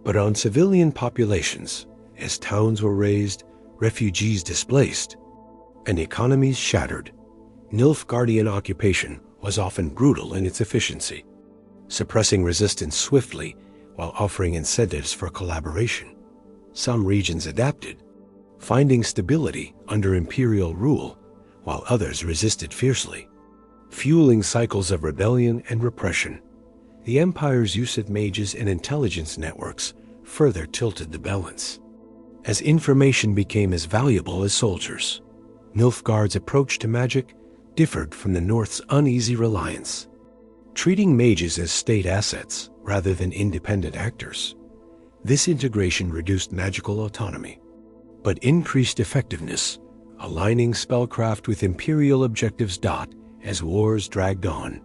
but on civilian populations, as towns were razed, refugees displaced, and economies shattered. Nilfgaardian occupation was often brutal in its efficiency, suppressing resistance swiftly while offering incentives for collaboration. Some regions adapted, finding stability under imperial rule, while others resisted fiercely, fueling cycles of rebellion and repression. The empire's use of mages and intelligence networks further tilted the balance. As information became as valuable as soldiers, Nilfgaard's approach to magic differed from the North's uneasy reliance, treating mages as state assets rather than independent actors. This integration reduced magical autonomy, but increased effectiveness, aligning spellcraft with imperial objectives. As wars dragged on,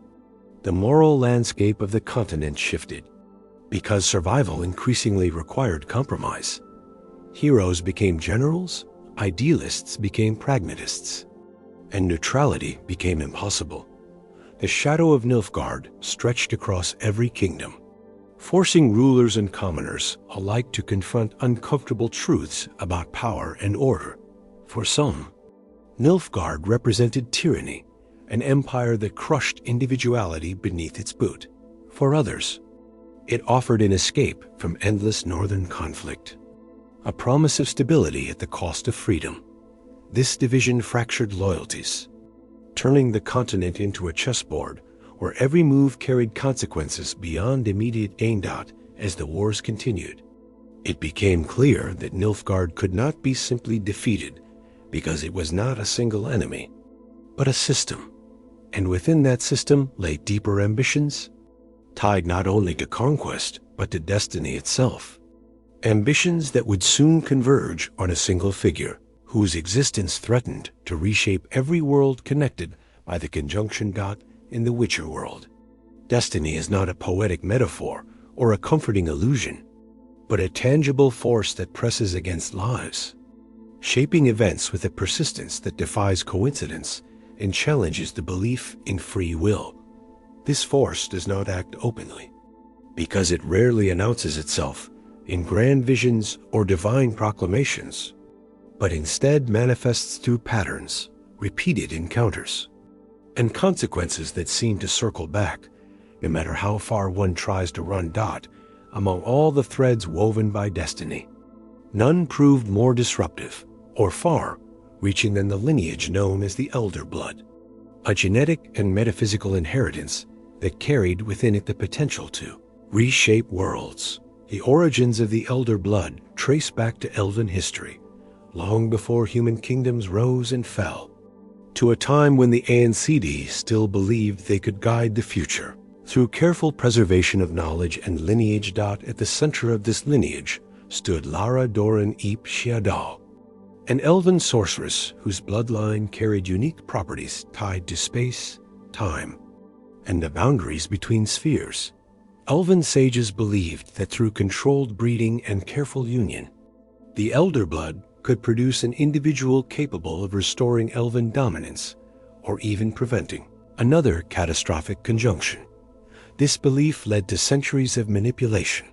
the moral landscape of the continent shifted. Because survival increasingly required compromise, heroes became generals, idealists became pragmatists, and neutrality became impossible. The shadow of Nilfgaard stretched across every kingdom, forcing rulers and commoners alike to confront uncomfortable truths about power and order. For some, Nilfgaard represented tyranny, an empire that crushed individuality beneath its boot. For others, it offered an escape from endless northern conflict, a promise of stability at the cost of freedom. This division fractured loyalties, turning the continent into a chessboard where every move carried consequences beyond immediate gain. As the wars continued, it became clear that Nilfgaard could not be simply defeated because it was not a single enemy, but a system. And within that system lay deeper ambitions, tied not only to conquest, but to destiny itself. Ambitions that would soon converge on a single figure, whose existence threatened to reshape every world connected by the conjunction dot in the Witcher world. Destiny is not a poetic metaphor or a comforting illusion, but a tangible force that presses against lives, shaping events with a persistence that defies coincidence and challenges the belief in free will. This force does not act openly, because it rarely announces itself in grand visions or divine proclamations, but instead manifests through patterns, repeated encounters, and consequences that seem to circle back, no matter how far one tries to run. Among all the threads woven by destiny, none proved more disruptive or far-reaching than the lineage known as the Elder Blood, a genetic and metaphysical inheritance that carried within it the potential to reshape worlds. The origins of the Elder Blood trace back to elven history, long before human kingdoms rose and fell, to a time when the Aencidi still believed they could guide the future. Through careful preservation of knowledge and lineage. At the center of this lineage stood Lara Doran Ip Shiadal, an elven sorceress whose bloodline carried unique properties tied to space, time, and the boundaries between spheres. Elven sages believed that through controlled breeding and careful union, the Elder Blood could produce an individual capable of restoring elven dominance or even preventing another catastrophic conjunction. This belief led to centuries of manipulation,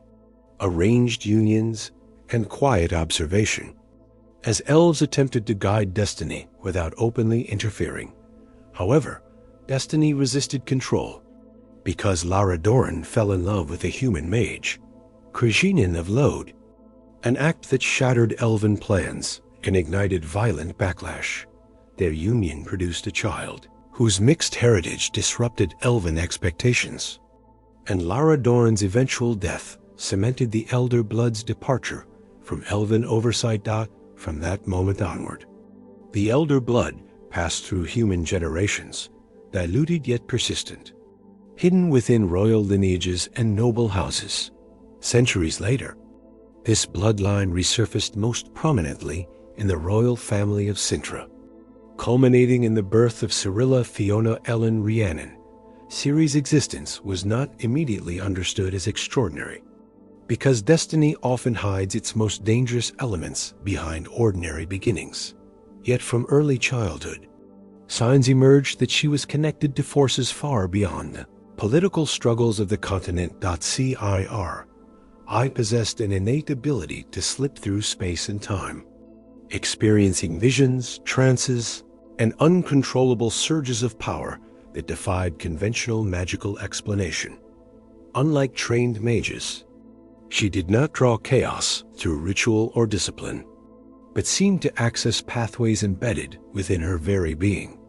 arranged unions, and quiet observation, as elves attempted to guide destiny without openly interfering. However, destiny resisted control, because Lara Doran fell in love with a human mage, Krajinin of Lode, an act that shattered elven plans and ignited violent backlash. Their union produced a child whose mixed heritage disrupted elven expectations, and Lara Doran's eventual death cemented the Elder Blood's departure from elven oversight. From that moment onward, the Elder Blood passed through human generations, diluted yet persistent, hidden within royal lineages and noble houses. Centuries later, this bloodline resurfaced most prominently in the royal family of Sintra, culminating in the birth of Cirilla Fiona Ellen Rhiannon. Ciri's existence was not immediately understood as extraordinary, because destiny often hides its most dangerous elements behind ordinary beginnings. Yet from early childhood, signs emerged that she was connected to forces far beyond the political struggles of the continent. Cir, I possessed an innate ability to slip through space and time, experiencing visions, trances, and uncontrollable surges of power that defied conventional magical explanation. Unlike trained mages, she did not draw chaos through ritual or discipline, but seemed to access pathways embedded within her very being.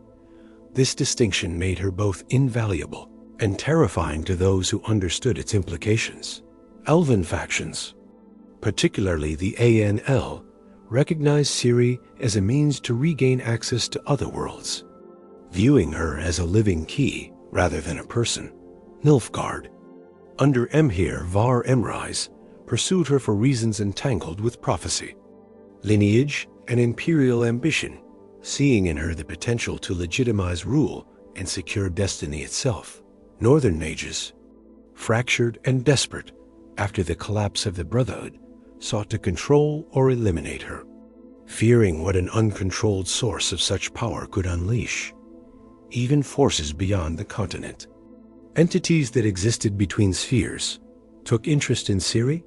This distinction made her both invaluable and terrifying to those who understood its implications. Elven factions, particularly the ANL, recognized Ciri as a means to regain access to other worlds, viewing her as a living key rather than a person. Nilfgaard, under Emhyr Var Emrys, pursued her for reasons entangled with prophecy, lineage, and imperial ambition, seeing in her the potential to legitimize rule and secure destiny itself. Northern mages, fractured and desperate after the collapse of the Brotherhood, sought to control or eliminate her, fearing what an uncontrolled source of such power could unleash. Even forces beyond the continent, entities that existed between spheres, took interest in Ciri,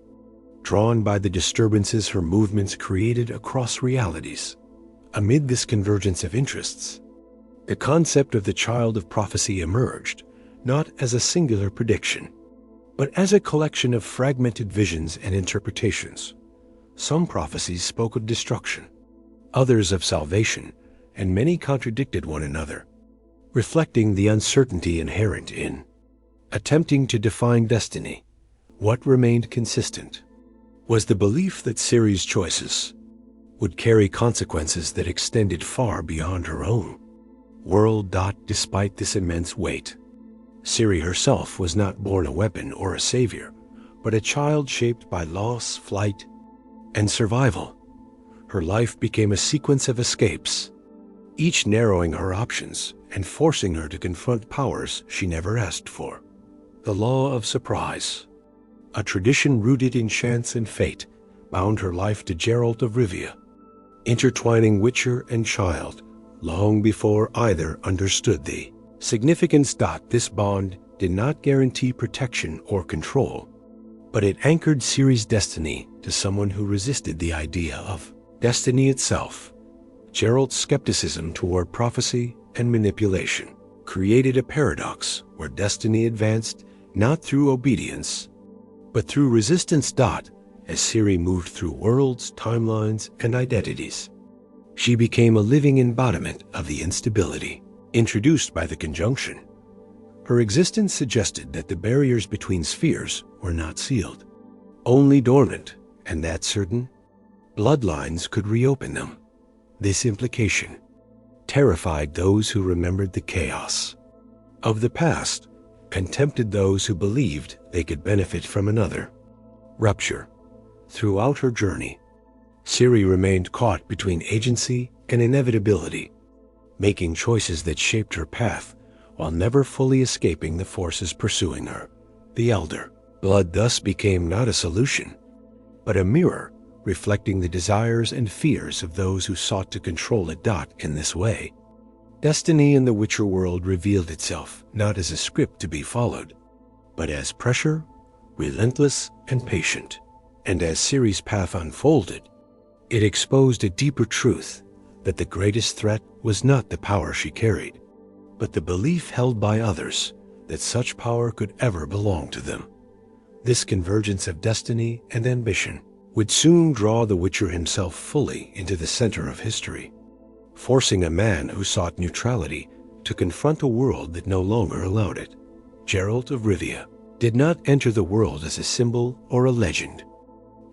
drawn by the disturbances her movements created across realities. Amid this convergence of interests, the concept of the Child of Prophecy emerged, not as a singular prediction, but as a collection of fragmented visions and interpretations. Some prophecies spoke of destruction, others of salvation, and many contradicted one another. reflecting the uncertainty inherent in attempting to define destiny. What remained consistent was the belief that Ciri's choices would carry consequences that extended far beyond her own world. Despite this immense weight, Ciri herself was not born a weapon or a savior, but a child shaped by loss, flight, and survival. Her life became a sequence of escapes, each narrowing her options and forcing her to confront powers she never asked for. The law of surprise, a tradition rooted in chance and fate, bound her life to Geralt of Rivia, intertwining witcher and child long before either understood the significance. This bond did not guarantee protection or control, but it anchored Ciri's destiny to someone who resisted the idea of destiny itself. Geralt's skepticism toward prophecy and manipulation created a paradox where destiny advanced not through obedience, but through resistance. As Ciri moved through worlds, timelines, and identities, she became a living embodiment of the instability introduced by the conjunction. Her existence suggested that the barriers between spheres were not sealed, only dormant, and that certain bloodlines could reopen them. This implication terrified those who remembered the chaos of the past and tempted those who believed they could benefit from another rupture. Throughout her journey, Ciri remained caught between agency and inevitability, making choices that shaped her path while never fully escaping the forces pursuing her. The elder blood thus became not a solution, but a mirror reflecting the desires and fears of those who sought to control it. In this way, destiny in the Witcher world revealed itself not as a script to be followed, but as pressure, relentless and patient. And as Ciri's path unfolded, it exposed a deeper truth, that the greatest threat was not the power she carried, but the belief held by others that such power could ever belong to them. This convergence of destiny and ambition would soon draw the Witcher himself fully into the center of history, forcing a man who sought neutrality to confront a world that no longer allowed it. Geralt of Rivia did not enter the world as a symbol or a legend,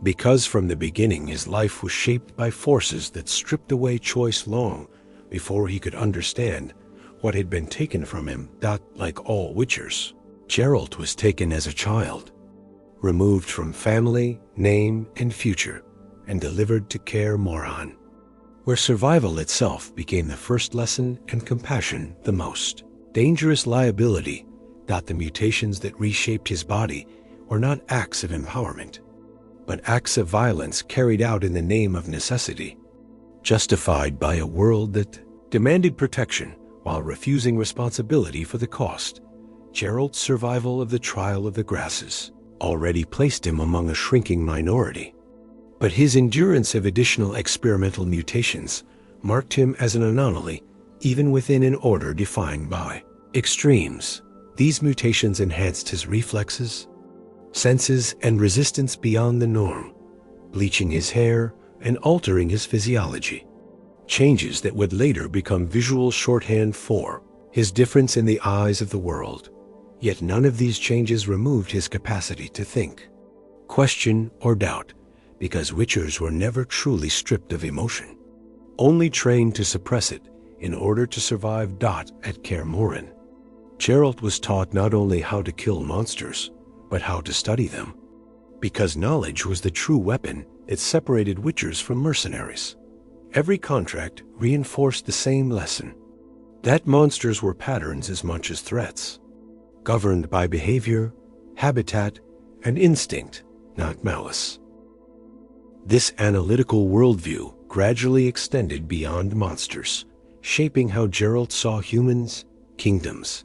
because from the beginning his life was shaped by forces that stripped away choice long before he could understand what had been taken from him. Like all Witchers, Geralt was taken as a child, removed from family, name, and future, and delivered to Kaer Morhen, where survival itself became the first lesson and compassion the most dangerous liability. The mutations that reshaped his body were not acts of empowerment, but acts of violence carried out in the name of necessity, justified by a world that demanded protection while refusing responsibility for the cost. Geralt's survival of the Trial of the Grasses already placed him among a shrinking minority, but his endurance of additional experimental mutations marked him as an anomaly even within an order defined by extremes. These mutations enhanced his reflexes, senses, and resistance beyond the norm, bleaching his hair and altering his physiology, changes that would later become visual shorthand for his difference in the eyes of the world. Yet none of these changes removed his capacity to think, question, or doubt, because Witchers were never truly stripped of emotion, only trained to suppress it in order to survive. At Kaer Morhen, Geralt was taught not only how to kill monsters, but how to study them, because knowledge was the true weapon that separated Witchers from mercenaries. Every contract reinforced the same lesson, that monsters were patterns as much as threats, governed by behavior, habitat, and instinct, not malice. This analytical worldview gradually extended beyond monsters, shaping how Geralt saw humans, kingdoms,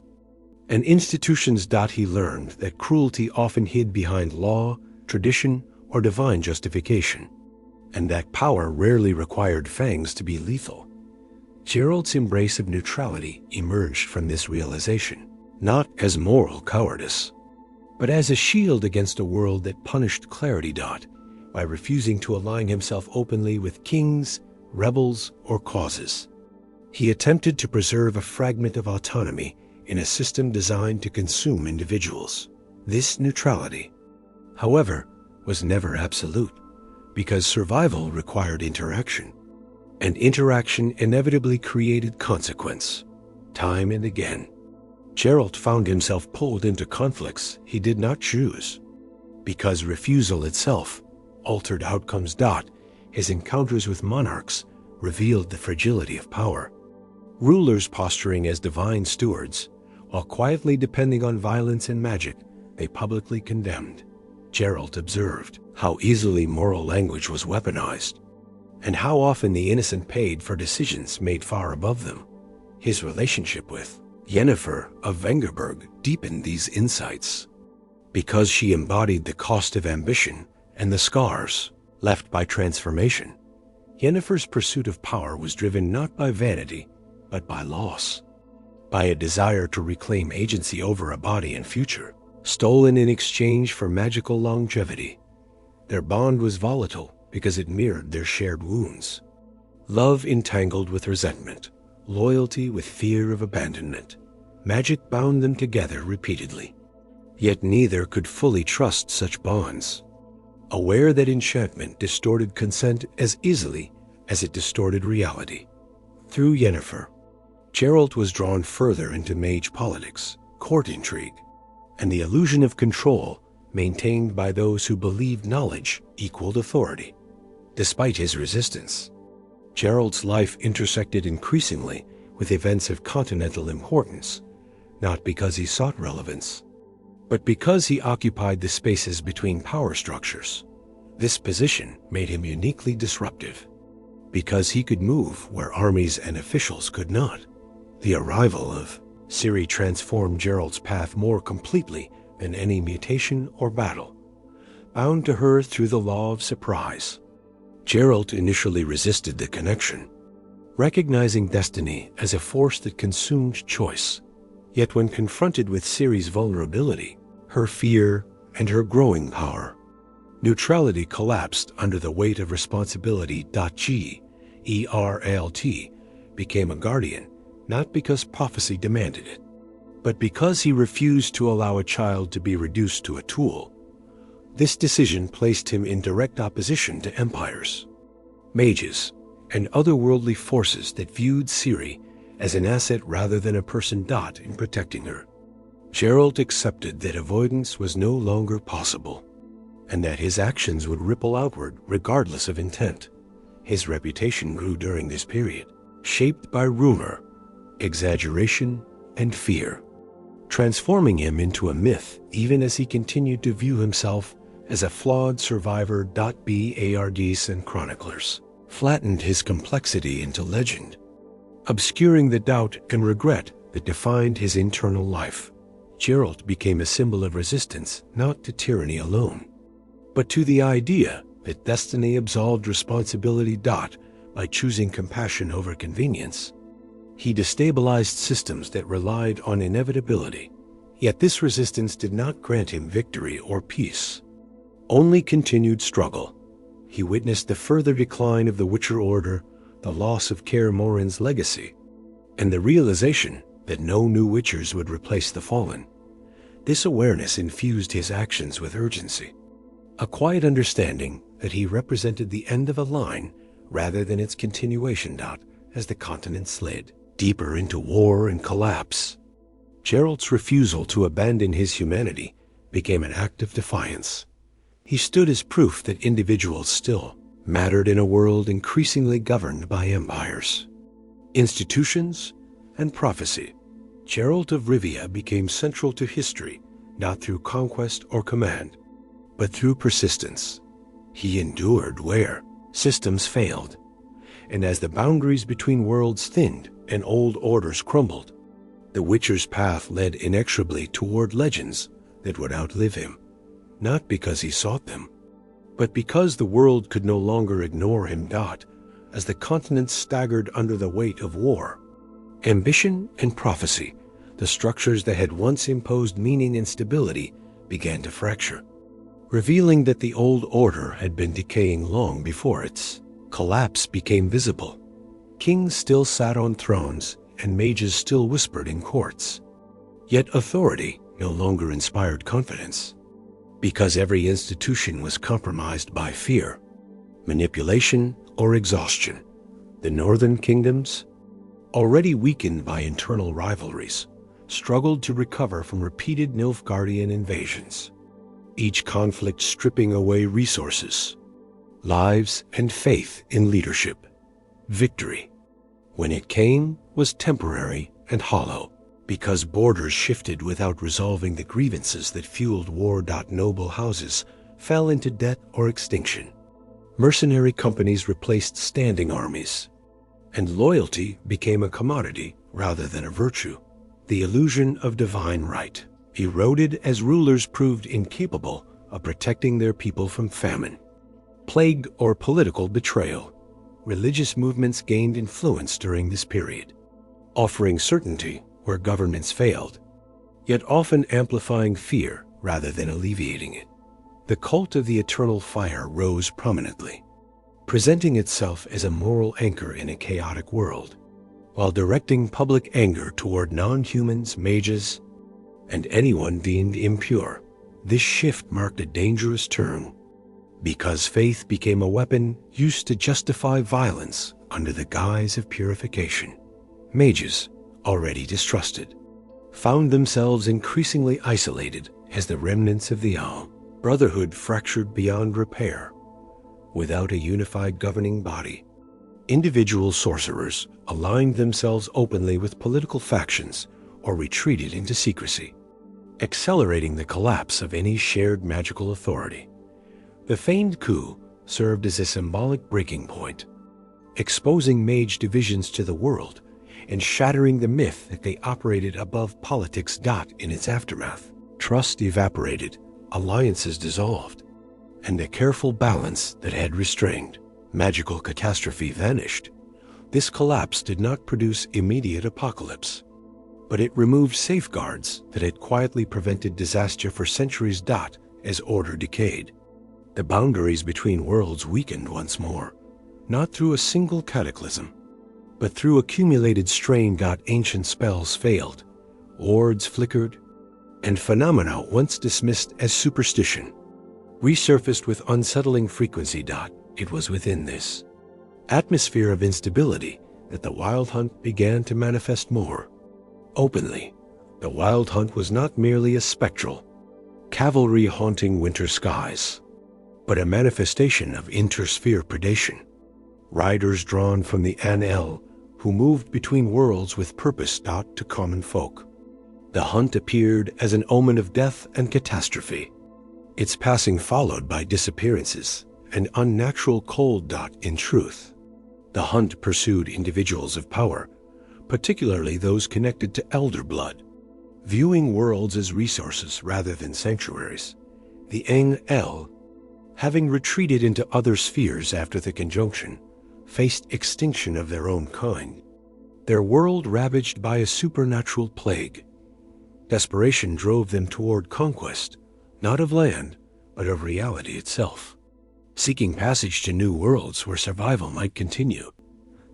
and institutions. He learned that cruelty often hid behind law, tradition, or divine justification, and that power rarely required fangs to be lethal. Geralt's embrace of neutrality emerged from this realization, not as moral cowardice, but as a shield against a world that punished clarity. By refusing to align himself openly with kings, rebels, or causes, He attempted to preserve a fragment of autonomy in a system designed to consume individuals. This neutrality, however, was never absolute, because survival required interaction, and interaction inevitably created consequence. Time and again, Geralt found himself pulled into conflicts he did not choose. Because refusal itself altered outcomes. His encounters with monarchs revealed the fragility of power. Rulers posturing as divine stewards, while quietly depending on violence and magic they publicly condemned. Geralt observed how easily moral language was weaponized, and how often the innocent paid for decisions made far above them. His relationship with Yennefer of Vengerberg deepened these insights. Because she embodied the cost of ambition and the scars left by transformation, Yennefer's pursuit of power was driven not by vanity, but by loss, by a desire to reclaim agency over a body and future, stolen in exchange for magical longevity. Their bond was volatile because it mirrored their shared wounds. Love entangled with resentment, loyalty with fear of abandonment. Magic bound them together repeatedly. Yet neither could fully trust such bonds, aware that enchantment distorted consent as easily as it distorted reality. Through Yennefer, Geralt was drawn further into mage politics, court intrigue, and the illusion of control maintained by those who believed knowledge equaled authority. Despite his resistance, Geralt's life intersected increasingly with events of continental importance, not because he sought relevance, but because he occupied the spaces between power structures. This position made him uniquely disruptive, because he could move where armies and officials could not. The arrival of Ciri transformed Geralt's path more completely than any mutation or battle, bound to her through the law of surprise. Geralt initially resisted the connection, recognizing destiny as a force that consumed choice. Yet when confronted with Ciri's vulnerability, her fear, and her growing power, neutrality collapsed under the weight of responsibility. Geralt became a guardian, not because prophecy demanded it, but because he refused to allow a child to be reduced to a tool. This decision placed him in direct opposition to empires, mages, and otherworldly forces that viewed Ciri as an asset rather than a person. In protecting her, Geralt accepted that avoidance was no longer possible, and that his actions would ripple outward regardless of intent. His reputation grew during this period, shaped by rumor, exaggeration, and fear, transforming him into a myth even as he continued to view himself as a flawed survivor. Bards and chroniclers flattened his complexity into legend, obscuring the doubt and regret that defined his internal life. Geralt became a symbol of resistance not to tyranny alone, but to the idea that destiny absolved responsibility. By choosing compassion over convenience, he destabilized systems that relied on inevitability. Yet this resistance did not grant him victory or peace, only continued struggle. He witnessed the further decline of the Witcher Order, the loss of Kaer Morhen's legacy, and the realization that no new Witchers would replace the fallen. This awareness infused his actions with urgency, a quiet understanding that he represented the end of a line rather than its continuation. As the continent slid deeper into war and collapse, Geralt's refusal to abandon his humanity became an act of defiance. He stood as proof that individuals still mattered in a world increasingly governed by empires, institutions, and prophecy. Geralt of Rivia became central to history, not through conquest or command, but through persistence. He endured where systems failed, and as the boundaries between worlds thinned and old orders crumbled, the Witcher's path led inexorably toward legends that would outlive him, not because he sought them, but because the world could no longer ignore him. As the continent staggered under the weight of war, ambition, and prophecy, the structures that had once imposed meaning and stability began to fracture, revealing that the old order had been decaying long before its collapse became visible. Kings still sat on thrones, and mages still whispered in courts. Yet authority no longer inspired confidence, because every institution was compromised by fear, manipulation, or exhaustion. The northern kingdoms, already weakened by internal rivalries, struggled to recover from repeated Nilfgaardian invasions, each conflict stripping away resources, lives, and faith in leadership. Victory, when it came, was temporary and hollow, because borders shifted without resolving the grievances that fueled war. Noble houses fell into debt or extinction. Mercenary companies replaced standing armies, and loyalty became a commodity rather than a virtue. The illusion of divine right eroded as rulers proved incapable of protecting their people from famine, plague, or political betrayal. Religious movements gained influence during this period, offering certainty where governments failed, yet often amplifying fear rather than alleviating it. The cult of the eternal fire rose prominently, presenting itself as a moral anchor in a chaotic world, while directing public anger toward non-humans, mages, and anyone deemed impure. This shift marked a dangerous turn, because faith became a weapon used to justify violence under the guise of purification. Mages, already distrusted, found themselves increasingly isolated as the remnants of the owl brotherhood fractured beyond repair. Without a unified governing body, individual sorcerers aligned themselves openly with political factions or retreated into secrecy, accelerating the collapse of any shared magical authority. The feigned coup served as a symbolic breaking point, exposing mage divisions to the world and shattering the myth that they operated above politics. In its aftermath, trust evaporated, alliances dissolved, and the careful balance that had restrained magical catastrophe vanished. This collapse did not produce immediate apocalypse, but it removed safeguards that had quietly prevented disaster for centuries. As order decayed, the boundaries between worlds weakened once more, not through a single cataclysm, but through accumulated strain. Ancient spells failed, wards flickered, and phenomena once dismissed as superstition resurfaced with unsettling frequency. It was within this atmosphere of instability that the Wild Hunt began to manifest more openly. The Wild Hunt was not merely a spectral cavalry haunting winter skies, but a manifestation of intersphere predation. Riders drawn from the An-El, who moved between worlds with purpose. To common folk, the hunt appeared as an omen of death and catastrophe, its passing followed by disappearances and unnatural cold. In truth, the hunt pursued individuals of power, particularly those connected to elder blood, viewing worlds as resources rather than sanctuaries. The An-El, having retreated into other spheres after the conjunction, faced extinction of their own kind, their world ravaged by a supernatural plague. Desperation drove them toward conquest, not of land, but of reality itself, seeking passage to new worlds where survival might continue.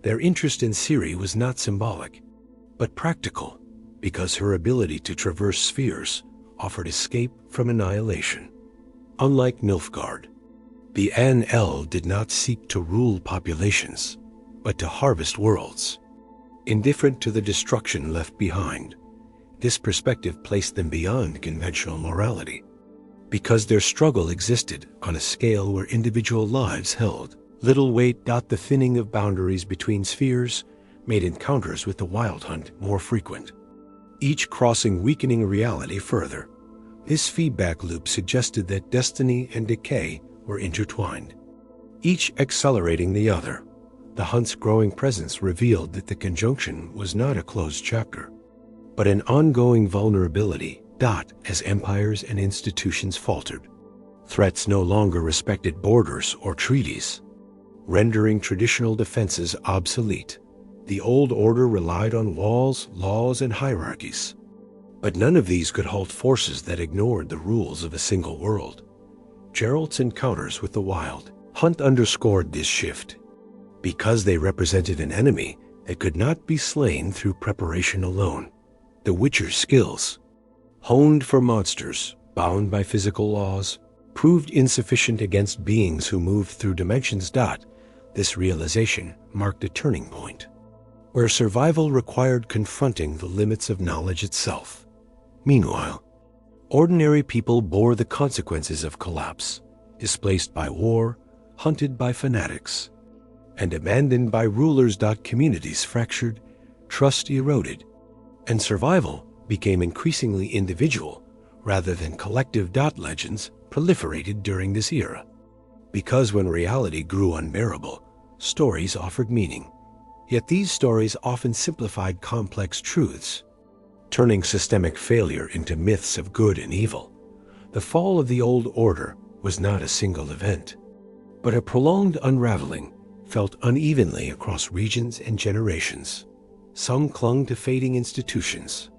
Their interest in Ciri was not symbolic, but practical, because her ability to traverse spheres offered escape from annihilation. Unlike Nilfgaard, the An-El did not seek to rule populations, but to harvest worlds. Indifferent to the destruction left behind, this perspective placed them beyond conventional morality, because their struggle existed on a scale where individual lives held little weight. The thinning of boundaries between spheres made encounters with the Wild Hunt more frequent, each crossing weakening reality further. This feedback loop suggested that destiny and decay were intertwined, each accelerating the other. The hunt's growing presence revealed that the conjunction was not a closed chapter, but an ongoing vulnerability. As empires and institutions faltered, threats no longer respected borders or treaties, rendering traditional defenses obsolete. The old order relied on walls, laws, and hierarchies, but none of these could halt forces that ignored the rules of a single world. Geralt's encounters with the Wild Hunt underscored this shift. because they represented an enemy that could not be slain through preparation alone. The Witcher's skills, honed for monsters bound by physical laws, proved insufficient against beings who moved through dimensions. This realization marked a turning point, where survival required confronting the limits of knowledge itself. Meanwhile, ordinary people bore the consequences of collapse, displaced by war, hunted by fanatics, and abandoned by rulers. Communities fractured, trust eroded, and survival became increasingly individual rather than collective. Legends proliferated during this era, because when reality grew unbearable, stories offered meaning. Yet these stories often simplified complex truths, turning systemic failure into myths of good and evil. The fall of the old order was not a single event, but a prolonged unraveling felt unevenly across regions and generations. Some clung to fading institutions,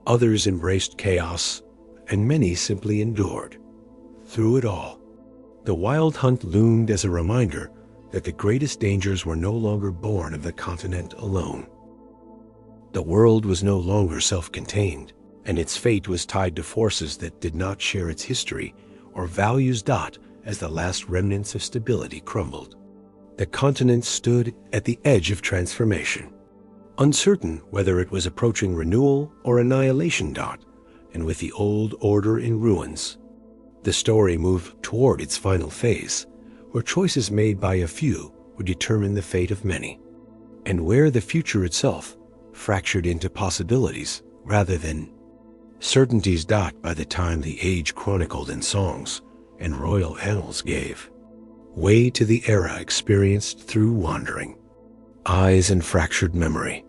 others embraced chaos, and many simply endured. Through it all, the Wild Hunt loomed as a reminder that the greatest dangers were no longer born of the continent alone. The world was no longer self-contained, and its fate was tied to forces that did not share its history or values. As the last remnants of stability crumbled, the continent stood at the edge of transformation, uncertain whether it was approaching renewal or annihilation. And with the old order in ruins, the story moved toward its final phase, where choices made by a few would determine the fate of many, and where the future itself fractured into possibilities rather than certainties. By the time the age chronicled in songs and royal annals gave way to the era experienced through wandering eyes and fractured memory,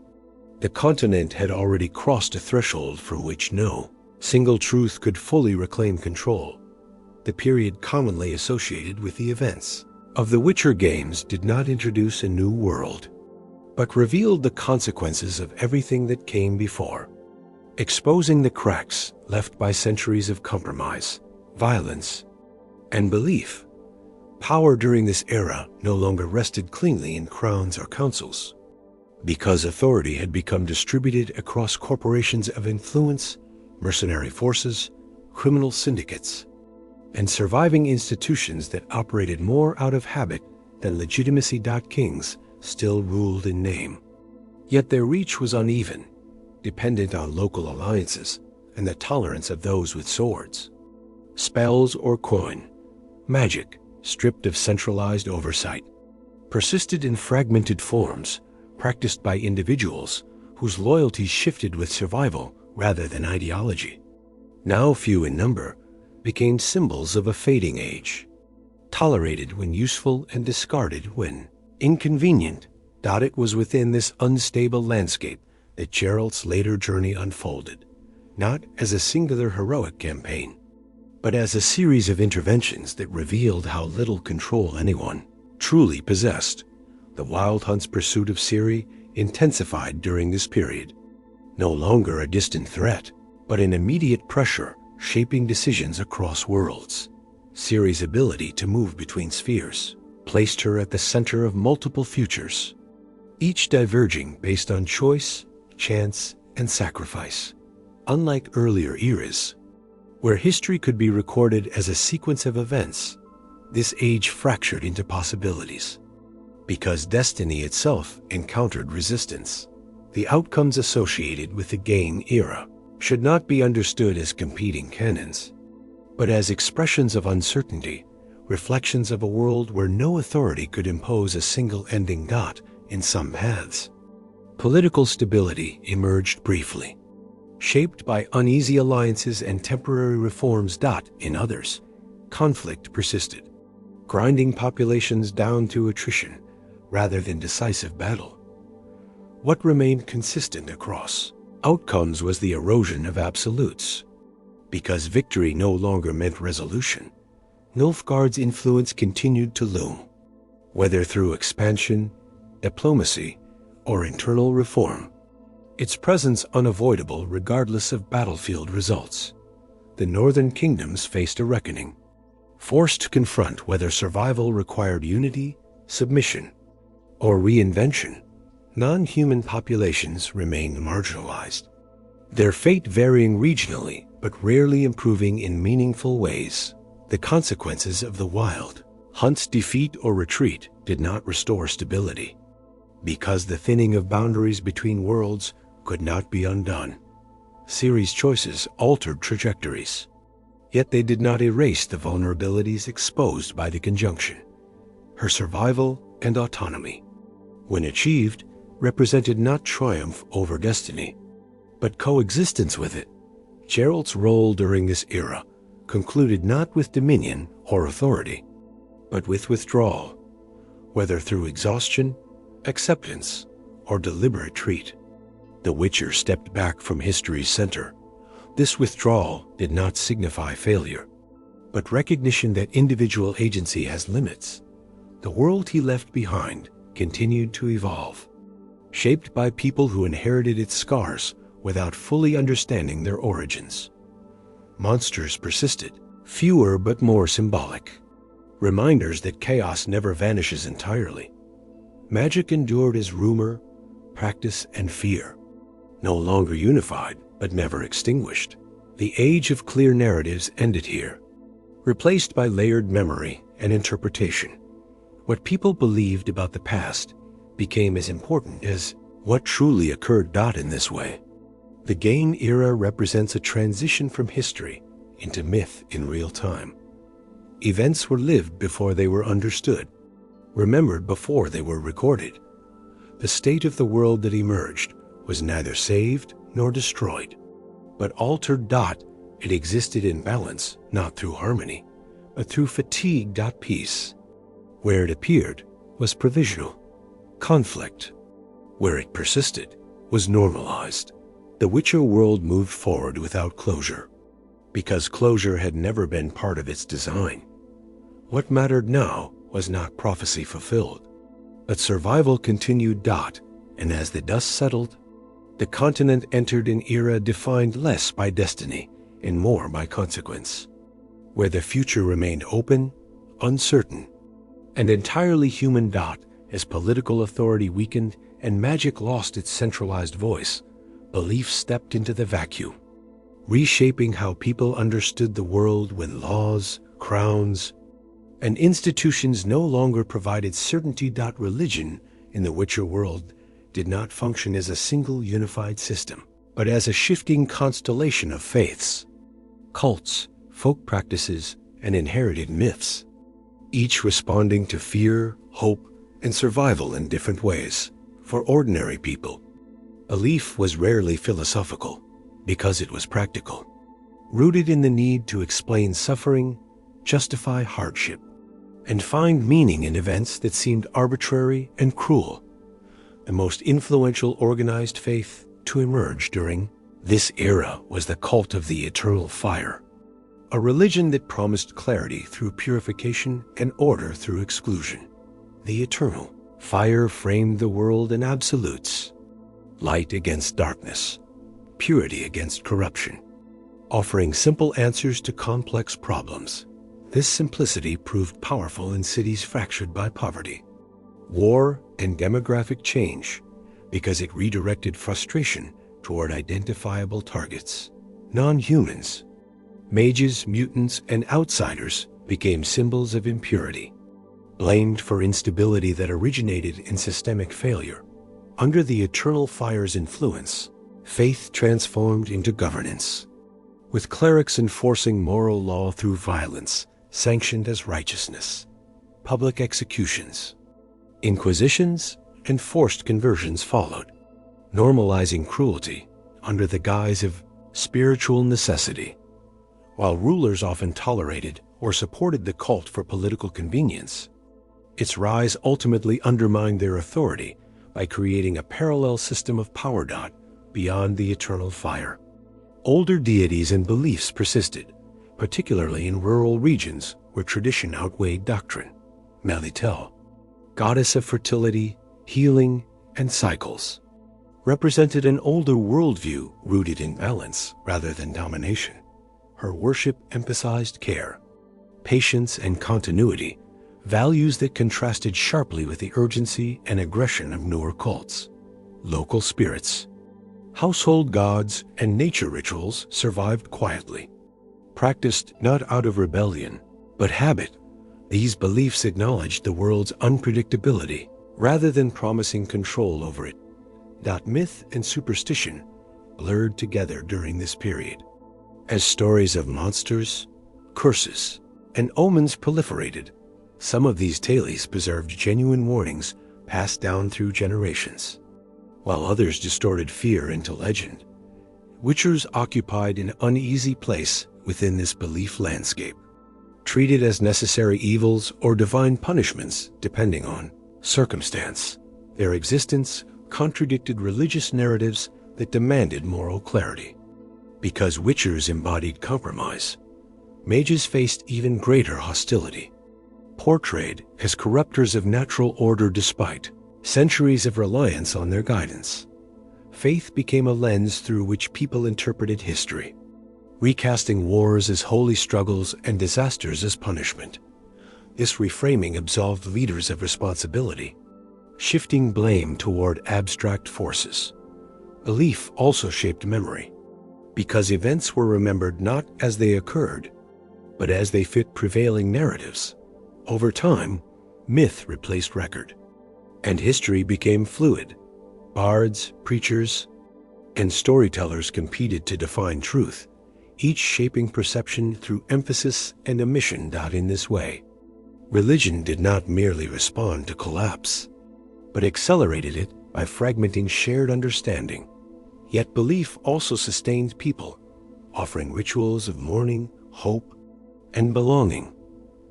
the continent had already crossed a threshold from which no single truth could fully reclaim control. The period commonly associated with the events of the Witcher games did not introduce a new world, but revealed the consequences of everything that came before, exposing the cracks left by centuries of compromise, violence, and belief. Power during this era no longer rested cleanly in crowns or councils, because authority had become distributed across corporations of influence, mercenary forces, criminal syndicates, and surviving institutions that operated more out of habit than legitimacy. Kings still ruled in name, yet their reach was uneven, dependent on local alliances and the tolerance of those with swords, spells, or coin. Magic, stripped of centralized oversight, persisted in fragmented forms practiced by individuals whose loyalties shifted with survival rather than ideology. Now few in number, became symbols of a fading age, tolerated when useful and discarded when inconvenient. It was within this unstable landscape that Geralt's later journey unfolded, not as a singular heroic campaign, but as a series of interventions that revealed how little control anyone truly possessed. The Wild Hunt's pursuit of Ciri intensified during this period, no longer a distant threat, but an immediate pressure shaping decisions across worlds. Ciri's ability to move between spheres placed her at the center of multiple futures, each diverging based on choice, chance, and sacrifice. Unlike earlier eras, where history could be recorded as a sequence of events, this age fractured into possibilities. Because destiny itself encountered resistance, the outcomes associated with the game era should not be understood as competing canons, but as expressions of uncertainty, reflections of a world where no authority could impose a single ending. In some paths, political stability emerged briefly, shaped by uneasy alliances and temporary reforms. In others, conflict persisted, grinding populations down to attrition rather than decisive battle. What remained consistent across outcomes was the erosion of absolutes. Because victory no longer meant resolution, Nilfgaard's influence continued to loom, whether through expansion, diplomacy, or internal reform. Its presence unavoidable regardless of battlefield results. The northern kingdoms faced a reckoning, forced to confront whether survival required unity, submission, or reinvention, non-human populations remained marginalized, their fate varying regionally but rarely improving in meaningful ways. The consequences of the wild hunt's defeat or retreat did not restore stability, because the thinning of boundaries between worlds could not be undone. Ciri's choices altered trajectories, yet they did not erase the vulnerabilities exposed by the conjunction. Her survival and autonomy, when achieved, represented not triumph over destiny, but coexistence with it. Geralt's role during this era concluded not with dominion or authority, but with withdrawal, whether through exhaustion, acceptance, or deliberate retreat. The Witcher stepped back from history's center. This withdrawal did not signify failure, but recognition that individual agency has limits. The world he left behind continued to evolve, shaped by people who inherited its scars without fully understanding their origins. Monsters persisted, fewer but more symbolic, reminders that chaos never vanishes entirely. Magic endured as rumor, practice, and fear, no longer unified but never extinguished. The age of clear narratives ended here, replaced by layered memory and interpretation. What people believed about the past became as important as what truly occurred. In this way, the Gain era represents a transition from history into myth in real time. Events were lived before they were understood, remembered before they were recorded. The state of the world that emerged was neither saved nor destroyed, but altered. It existed in balance, not through harmony, but through fatigue. Peace, where it appeared, was provisional. Conflict, where it persisted, was normalized. The Witcher world moved forward without closure, because closure had never been part of its design. What mattered now was not prophecy fulfilled, but survival continued. And as the dust settled, the continent entered an era defined less by destiny and more by consequence, where the future remained open, uncertain, and entirely human. As political authority weakened and magic lost its centralized voice, belief stepped into the vacuum, reshaping how people understood the world. When laws, crowns, and institutions no longer provided certainty. Religion in the Witcher world did not function as a single unified system, but as a shifting constellation of faiths, cults, folk practices, and inherited myths, each responding to fear, hope, and survival in different ways. For ordinary people, belief was rarely philosophical because it was practical, rooted in the need to explain suffering, justify hardship, and find meaning in events that seemed arbitrary and cruel. The most influential organized faith to emerge during this era was the cult of the Eternal Fire, a religion that promised clarity through purification and order through exclusion. The Eternal Fire framed the world in absolutes: light against darkness, purity against corruption, offering simple answers to complex problems. This simplicity proved powerful in cities fractured by poverty, war, and demographic change, because it redirected frustration toward identifiable targets. Non-humans, mages, mutants, and outsiders became symbols of impurity, blamed for instability that originated in systemic failure. Under the Eternal Fire's influence, faith transformed into governance, with clerics enforcing moral law through violence, sanctioned as righteousness. Public executions, inquisitions, and forced conversions followed, normalizing cruelty under the guise of spiritual necessity. While rulers often tolerated or supported the cult for political convenience, its rise ultimately undermined their authority by creating a parallel system of power. Beyond the Eternal Fire, older deities and beliefs persisted, particularly in rural regions where tradition outweighed doctrine. Melitel, goddess of fertility, healing, and cycles, represented an older worldview rooted in balance rather than domination. Her worship emphasized care, patience, and continuity, values that contrasted sharply with the urgency and aggression of newer cults. Local spirits, household gods, and nature rituals survived quietly. Practiced not out of rebellion, but habit, these beliefs acknowledged the world's unpredictability rather than promising control over it. Myth and superstition blurred together during this period. As stories of monsters, curses, and omens proliferated, some of these tales preserved genuine warnings passed down through generations, while others distorted fear into legend. Witchers occupied an uneasy place within this belief landscape, treated as necessary evils or divine punishments depending on circumstance. Their existence contradicted religious narratives that demanded moral clarity. Because witchers embodied compromise, mages faced even greater hostility. Portrayed as corrupters of natural order despite centuries of reliance on their guidance, faith became a lens through which people interpreted history, recasting wars as holy struggles and disasters as punishment. This reframing absolved leaders of responsibility, shifting blame toward abstract forces. Belief also shaped memory, because events were remembered not as they occurred, but as they fit prevailing narratives. Over time, myth replaced record, and history became fluid. Bards, preachers, and storytellers competed to define truth, each shaping perception through emphasis and omission. In this way, religion did not merely respond to collapse, but accelerated it by fragmenting shared understanding. Yet belief also sustained people, offering rituals of mourning, hope, and belonging.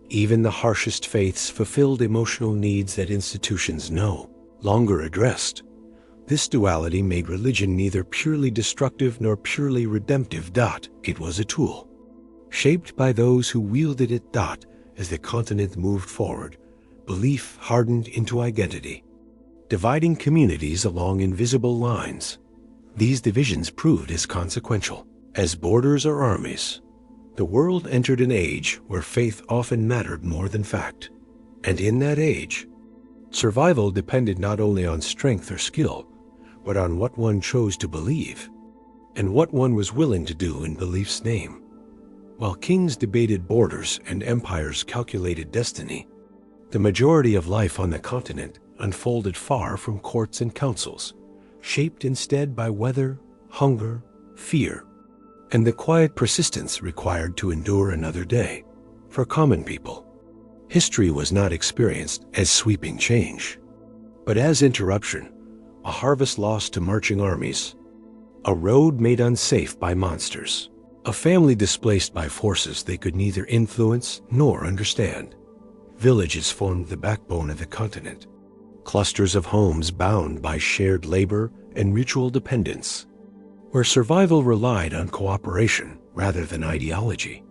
Even the harshest faiths fulfilled emotional needs that institutions no longer addressed. This duality made religion neither purely destructive nor purely redemptive. It was a tool, shaped by those who wielded it. As the continent moved forward, belief hardened into identity, dividing communities along invisible lines. These divisions proved as consequential as borders or armies. The world entered an age where faith often mattered more than fact. And in that age, survival depended not only on strength or skill, but on what one chose to believe, and what one was willing to do in belief's name. While kings debated borders and empires calculated destiny, the majority of life on the continent unfolded far from courts and councils, shaped instead by weather, hunger, fear, and the quiet persistence required to endure another day. For common people, history was not experienced as sweeping change, but as interruption, a harvest lost to marching armies, a road made unsafe by monsters, a family displaced by forces they could neither influence nor understand. Villages formed the backbone of the continent, clusters of homes bound by shared labor and mutual dependence, where survival relied on cooperation rather than ideology.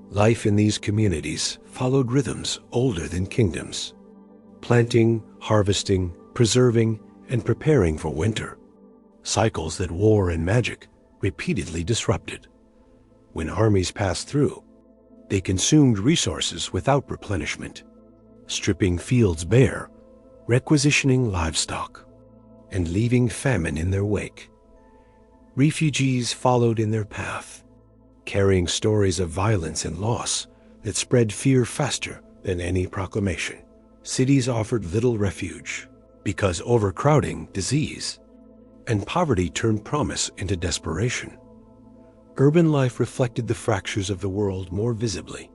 Life in these communities followed rhythms older than kingdoms, planting, harvesting, preserving, and preparing for winter, cycles that war and magic repeatedly disrupted. When armies passed through, they consumed resources without replenishment, stripping fields bare, requisitioning livestock, and leaving famine in their wake. Refugees followed in their path, carrying stories of violence and loss that spread fear faster than any proclamation. Cities offered little refuge because overcrowding, disease, and poverty turned promise into desperation. Urban life reflected the fractures of the world more visibly,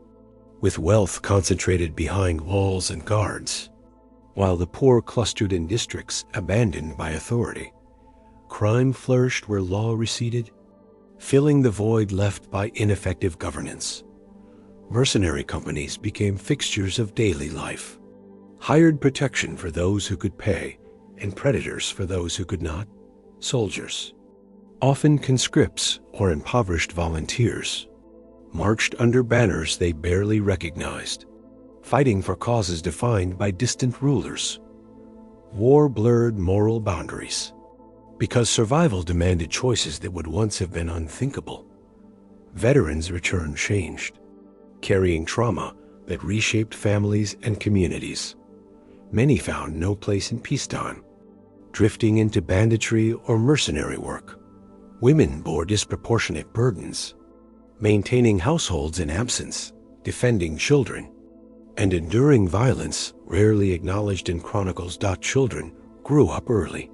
with wealth concentrated behind walls and guards, while the poor clustered in districts abandoned by authority. Crime flourished where law receded, filling the void left by ineffective governance. Mercenary companies became fixtures of daily life, hired protection for those who could pay, and predators for those who could not. Soldiers, often conscripts or impoverished volunteers, marched under banners they barely recognized, fighting for causes defined by distant rulers. War blurred moral boundaries, because survival demanded choices that would once have been unthinkable. Veterans returned changed, carrying trauma that reshaped families and communities. Many found no place in peacetime, drifting into banditry or mercenary work. Women bore disproportionate burdens, maintaining households in absence, defending children, and enduring violence rarely acknowledged in chronicles. Children grew up early,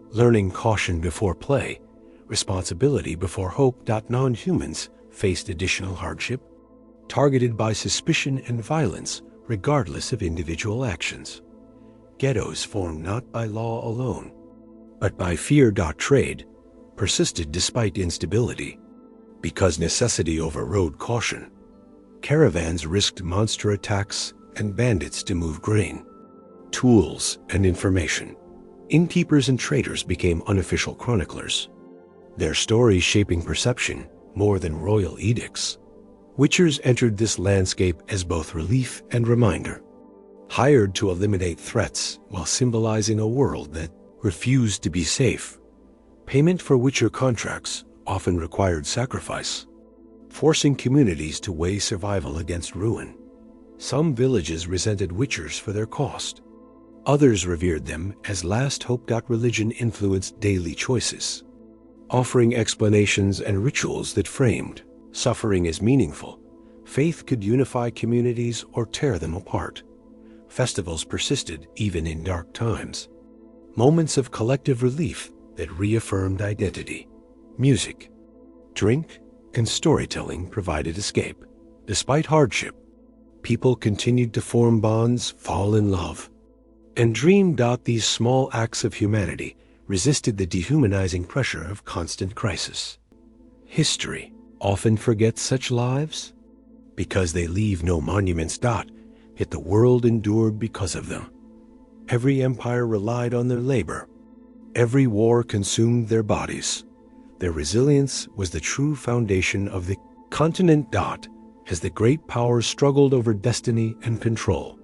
learning caution before play, responsibility before hope. Non-humans faced additional hardship, targeted by suspicion and violence regardless of individual actions. Ghettos formed not by law alone, but by fear. Trade persisted despite instability. Because necessity overrode caution, caravans risked monster attacks and bandits to move grain, tools, and information. Innkeepers and traders became unofficial chroniclers, their stories shaping perception more than royal edicts. Witchers entered this landscape as both relief and reminder, hired to eliminate threats while symbolizing a world that refused to be safe. Payment for Witcher contracts often required sacrifice, forcing communities to weigh survival against ruin. Some villages resented Witchers for their cost. Others revered them as last hope. Religion influenced daily choices, offering explanations and rituals that framed suffering as meaningful. Faith could unify communities or tear them apart. Festivals persisted even in dark times, moments of collective relief that reaffirmed identity. Music, drink, and storytelling provided escape. Despite hardship, people continued to form bonds, fall in love, and dream. These small acts of humanity resisted the dehumanizing pressure of constant crisis. History often forgets such lives because they leave no monuments. Yet the world endured because of them. Every empire relied on their labor. Every war consumed their bodies. Their resilience was the true foundation of the continent. As the great powers struggled over destiny and control,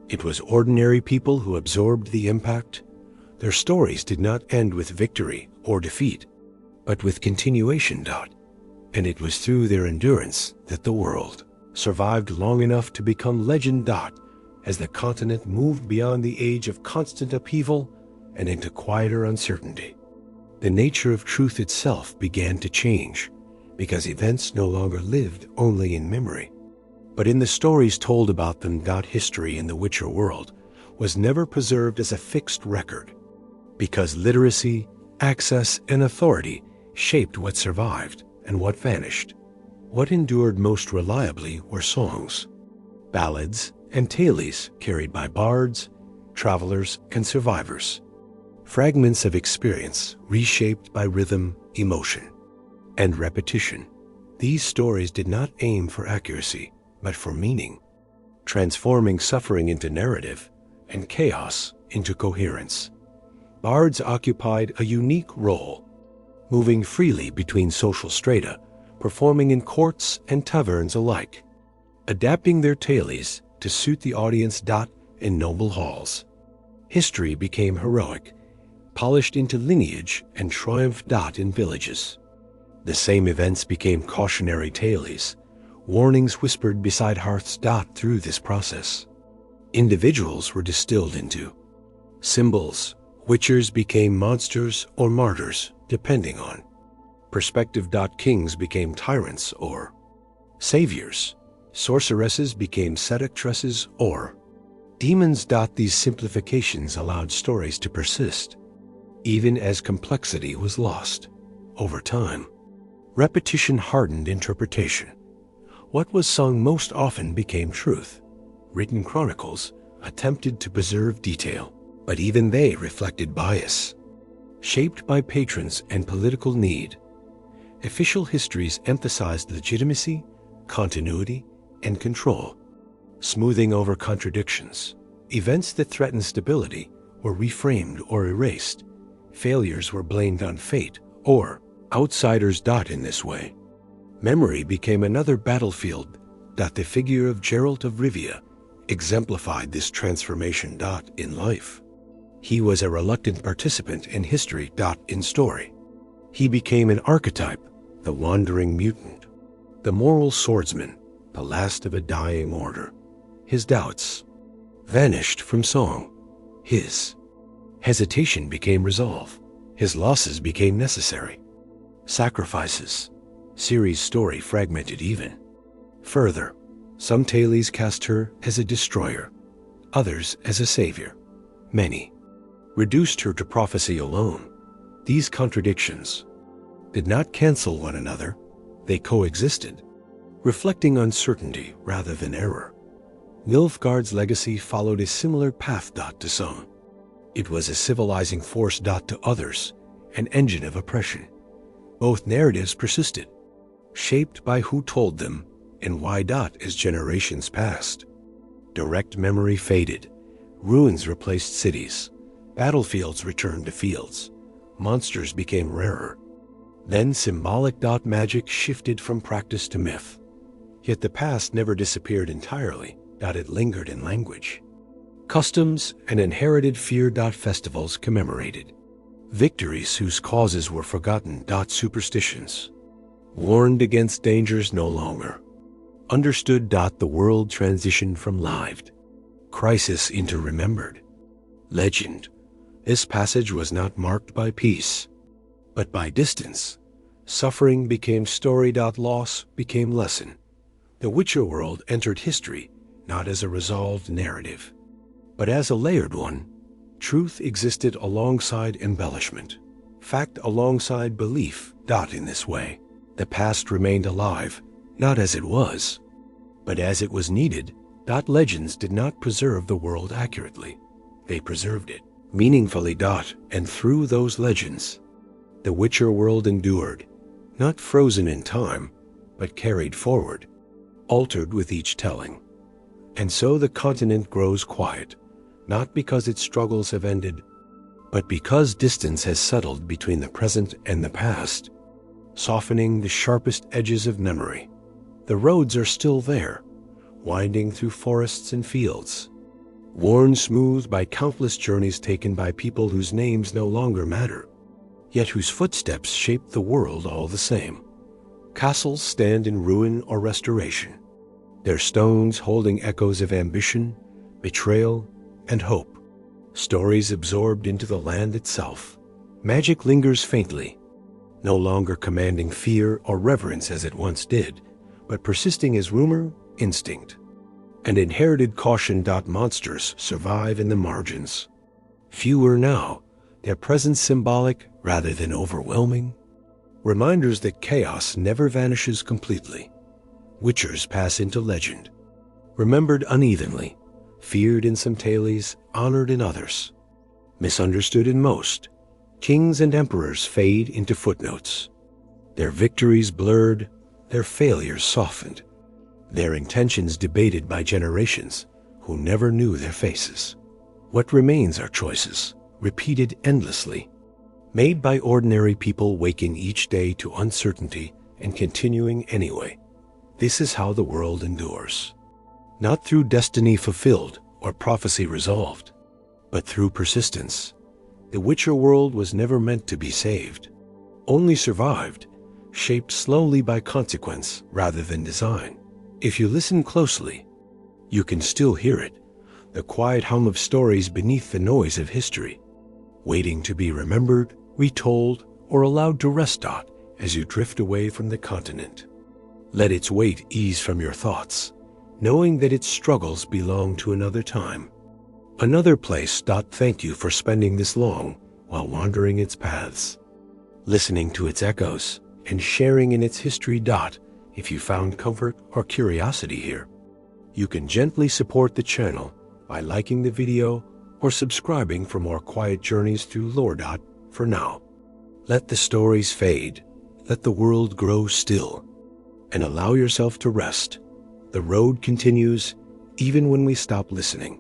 it was ordinary people who absorbed the impact. Their stories did not end with victory or defeat, but with continuation. And it was through their endurance that the world survived long enough to become legend. As the continent moved beyond the age of constant upheaval and into quieter uncertainty, the nature of truth itself began to change, because events no longer lived only in memory, but in the stories told about them. History in the Witcher world was never preserved as a fixed record, because literacy, access, and authority shaped what survived and what vanished. What endured most reliably were songs, ballads, and tales carried by bards, travelers, and survivors. Fragments of experience reshaped by rhythm, emotion, and repetition. These stories did not aim for accuracy, but for meaning, transforming suffering into narrative and chaos into coherence. Bards occupied a unique role, moving freely between social strata, performing in courts and taverns alike, adapting their tales to suit the audience. In noble halls, history became heroic, polished into lineage, and triumphed. In villages, the same events became cautionary tales, warnings whispered beside hearths. Through this process, individuals were distilled into symbols. Witchers became monsters or martyrs, depending on perspective. Kings became tyrants or saviors. Sorceresses became seductresses or demons. These simplifications allowed stories to persist, even as complexity was lost. Over time, repetition hardened interpretation. What was sung most often became truth. Written chronicles attempted to preserve detail, but even they reflected bias. Shaped by patrons and political need, official histories emphasized legitimacy, continuity, and control, smoothing over contradictions. Events that threatened stability were reframed or erased. Failures were blamed on fate or outsiders. In this way, memory became another battlefield. The figure of Geralt of Rivia exemplified this transformation. In life, he was a reluctant participant in history. In story, he became an archetype, the wandering mutant, the moral swordsman, the last of a dying order. his doubts vanished from song. His hesitation became resolve. His losses became necessary. Sacrifices. Ciri's story fragmented even further. Some tales cast her as a destroyer, others as a savior. Many reduced her to prophecy alone. These contradictions did not cancel one another, they coexisted, reflecting uncertainty rather than error. Nilfgaard's legacy followed a similar path to some. It was a civilizing force to others, an engine of oppression. Both narratives persisted, shaped by who told them and why as generations passed. Direct memory faded, ruins replaced cities, battlefields returned to fields, monsters became rarer. Then symbolic magic shifted from practice to myth. Yet the past never disappeared entirely, it lingered in language. Customs and inherited fear festivals commemorated. Victories whose causes were forgotten superstitions. Warned against dangers no longer. Understood the world transitioned from lived crisis into remembered legend. This passage was not marked by peace, but by distance. Suffering became story. Loss became lesson. The Witcher world entered history not as a resolved narrative, but as a layered one. Truth existed alongside embellishment, fact alongside belief. In this way, the past remained alive, not as it was, but as it was needed. Legends did not preserve the world accurately. They preserved it meaningfully. And through those legends, the Witcher world endured, not frozen in time, but carried forward, altered with each telling. And so the continent grows quiet, not because its struggles have ended, but because distance has settled between the present and the past, softening the sharpest edges of memory. The roads are still there, winding through forests and fields, worn smooth by countless journeys taken by people whose names no longer matter, yet whose footsteps shape the world all the same. Castles stand in ruin or restoration, their stones holding echoes of ambition, betrayal, and hope. Stories absorbed into the land itself. Magic lingers faintly, no longer commanding fear or reverence as it once did, but persisting as rumor, instinct, and inherited caution. Monsters survive in the margins. Fewer now, their presence symbolic rather than overwhelming. Reminders that chaos never vanishes completely. Witchers pass into legend, remembered unevenly, feared in some tales, honored in others, misunderstood in most. Kings and emperors fade into footnotes, their victories blurred, their failures softened, their intentions debated by generations who never knew their faces. What remains are choices, repeated endlessly, made by ordinary people waking each day to uncertainty and continuing anyway. This is how the world endures. Not through destiny fulfilled or prophecy resolved, but through persistence. The Witcher world was never meant to be saved, only survived, shaped slowly by consequence rather than design. If you listen closely, you can still hear it, the quiet hum of stories beneath the noise of history, waiting to be remembered, retold, or allowed to rest as you drift away from the continent. Let its weight ease from your thoughts, knowing that its struggles belong to another time, another place. Thank you for spending this long while wandering its paths, listening to its echoes, and sharing in its history. If you found comfort or curiosity here, you can gently support the channel by liking the video or subscribing for more quiet journeys through lore. For now, let the stories fade, let the world grow still, and allow yourself to rest. The road continues even when we stop listening.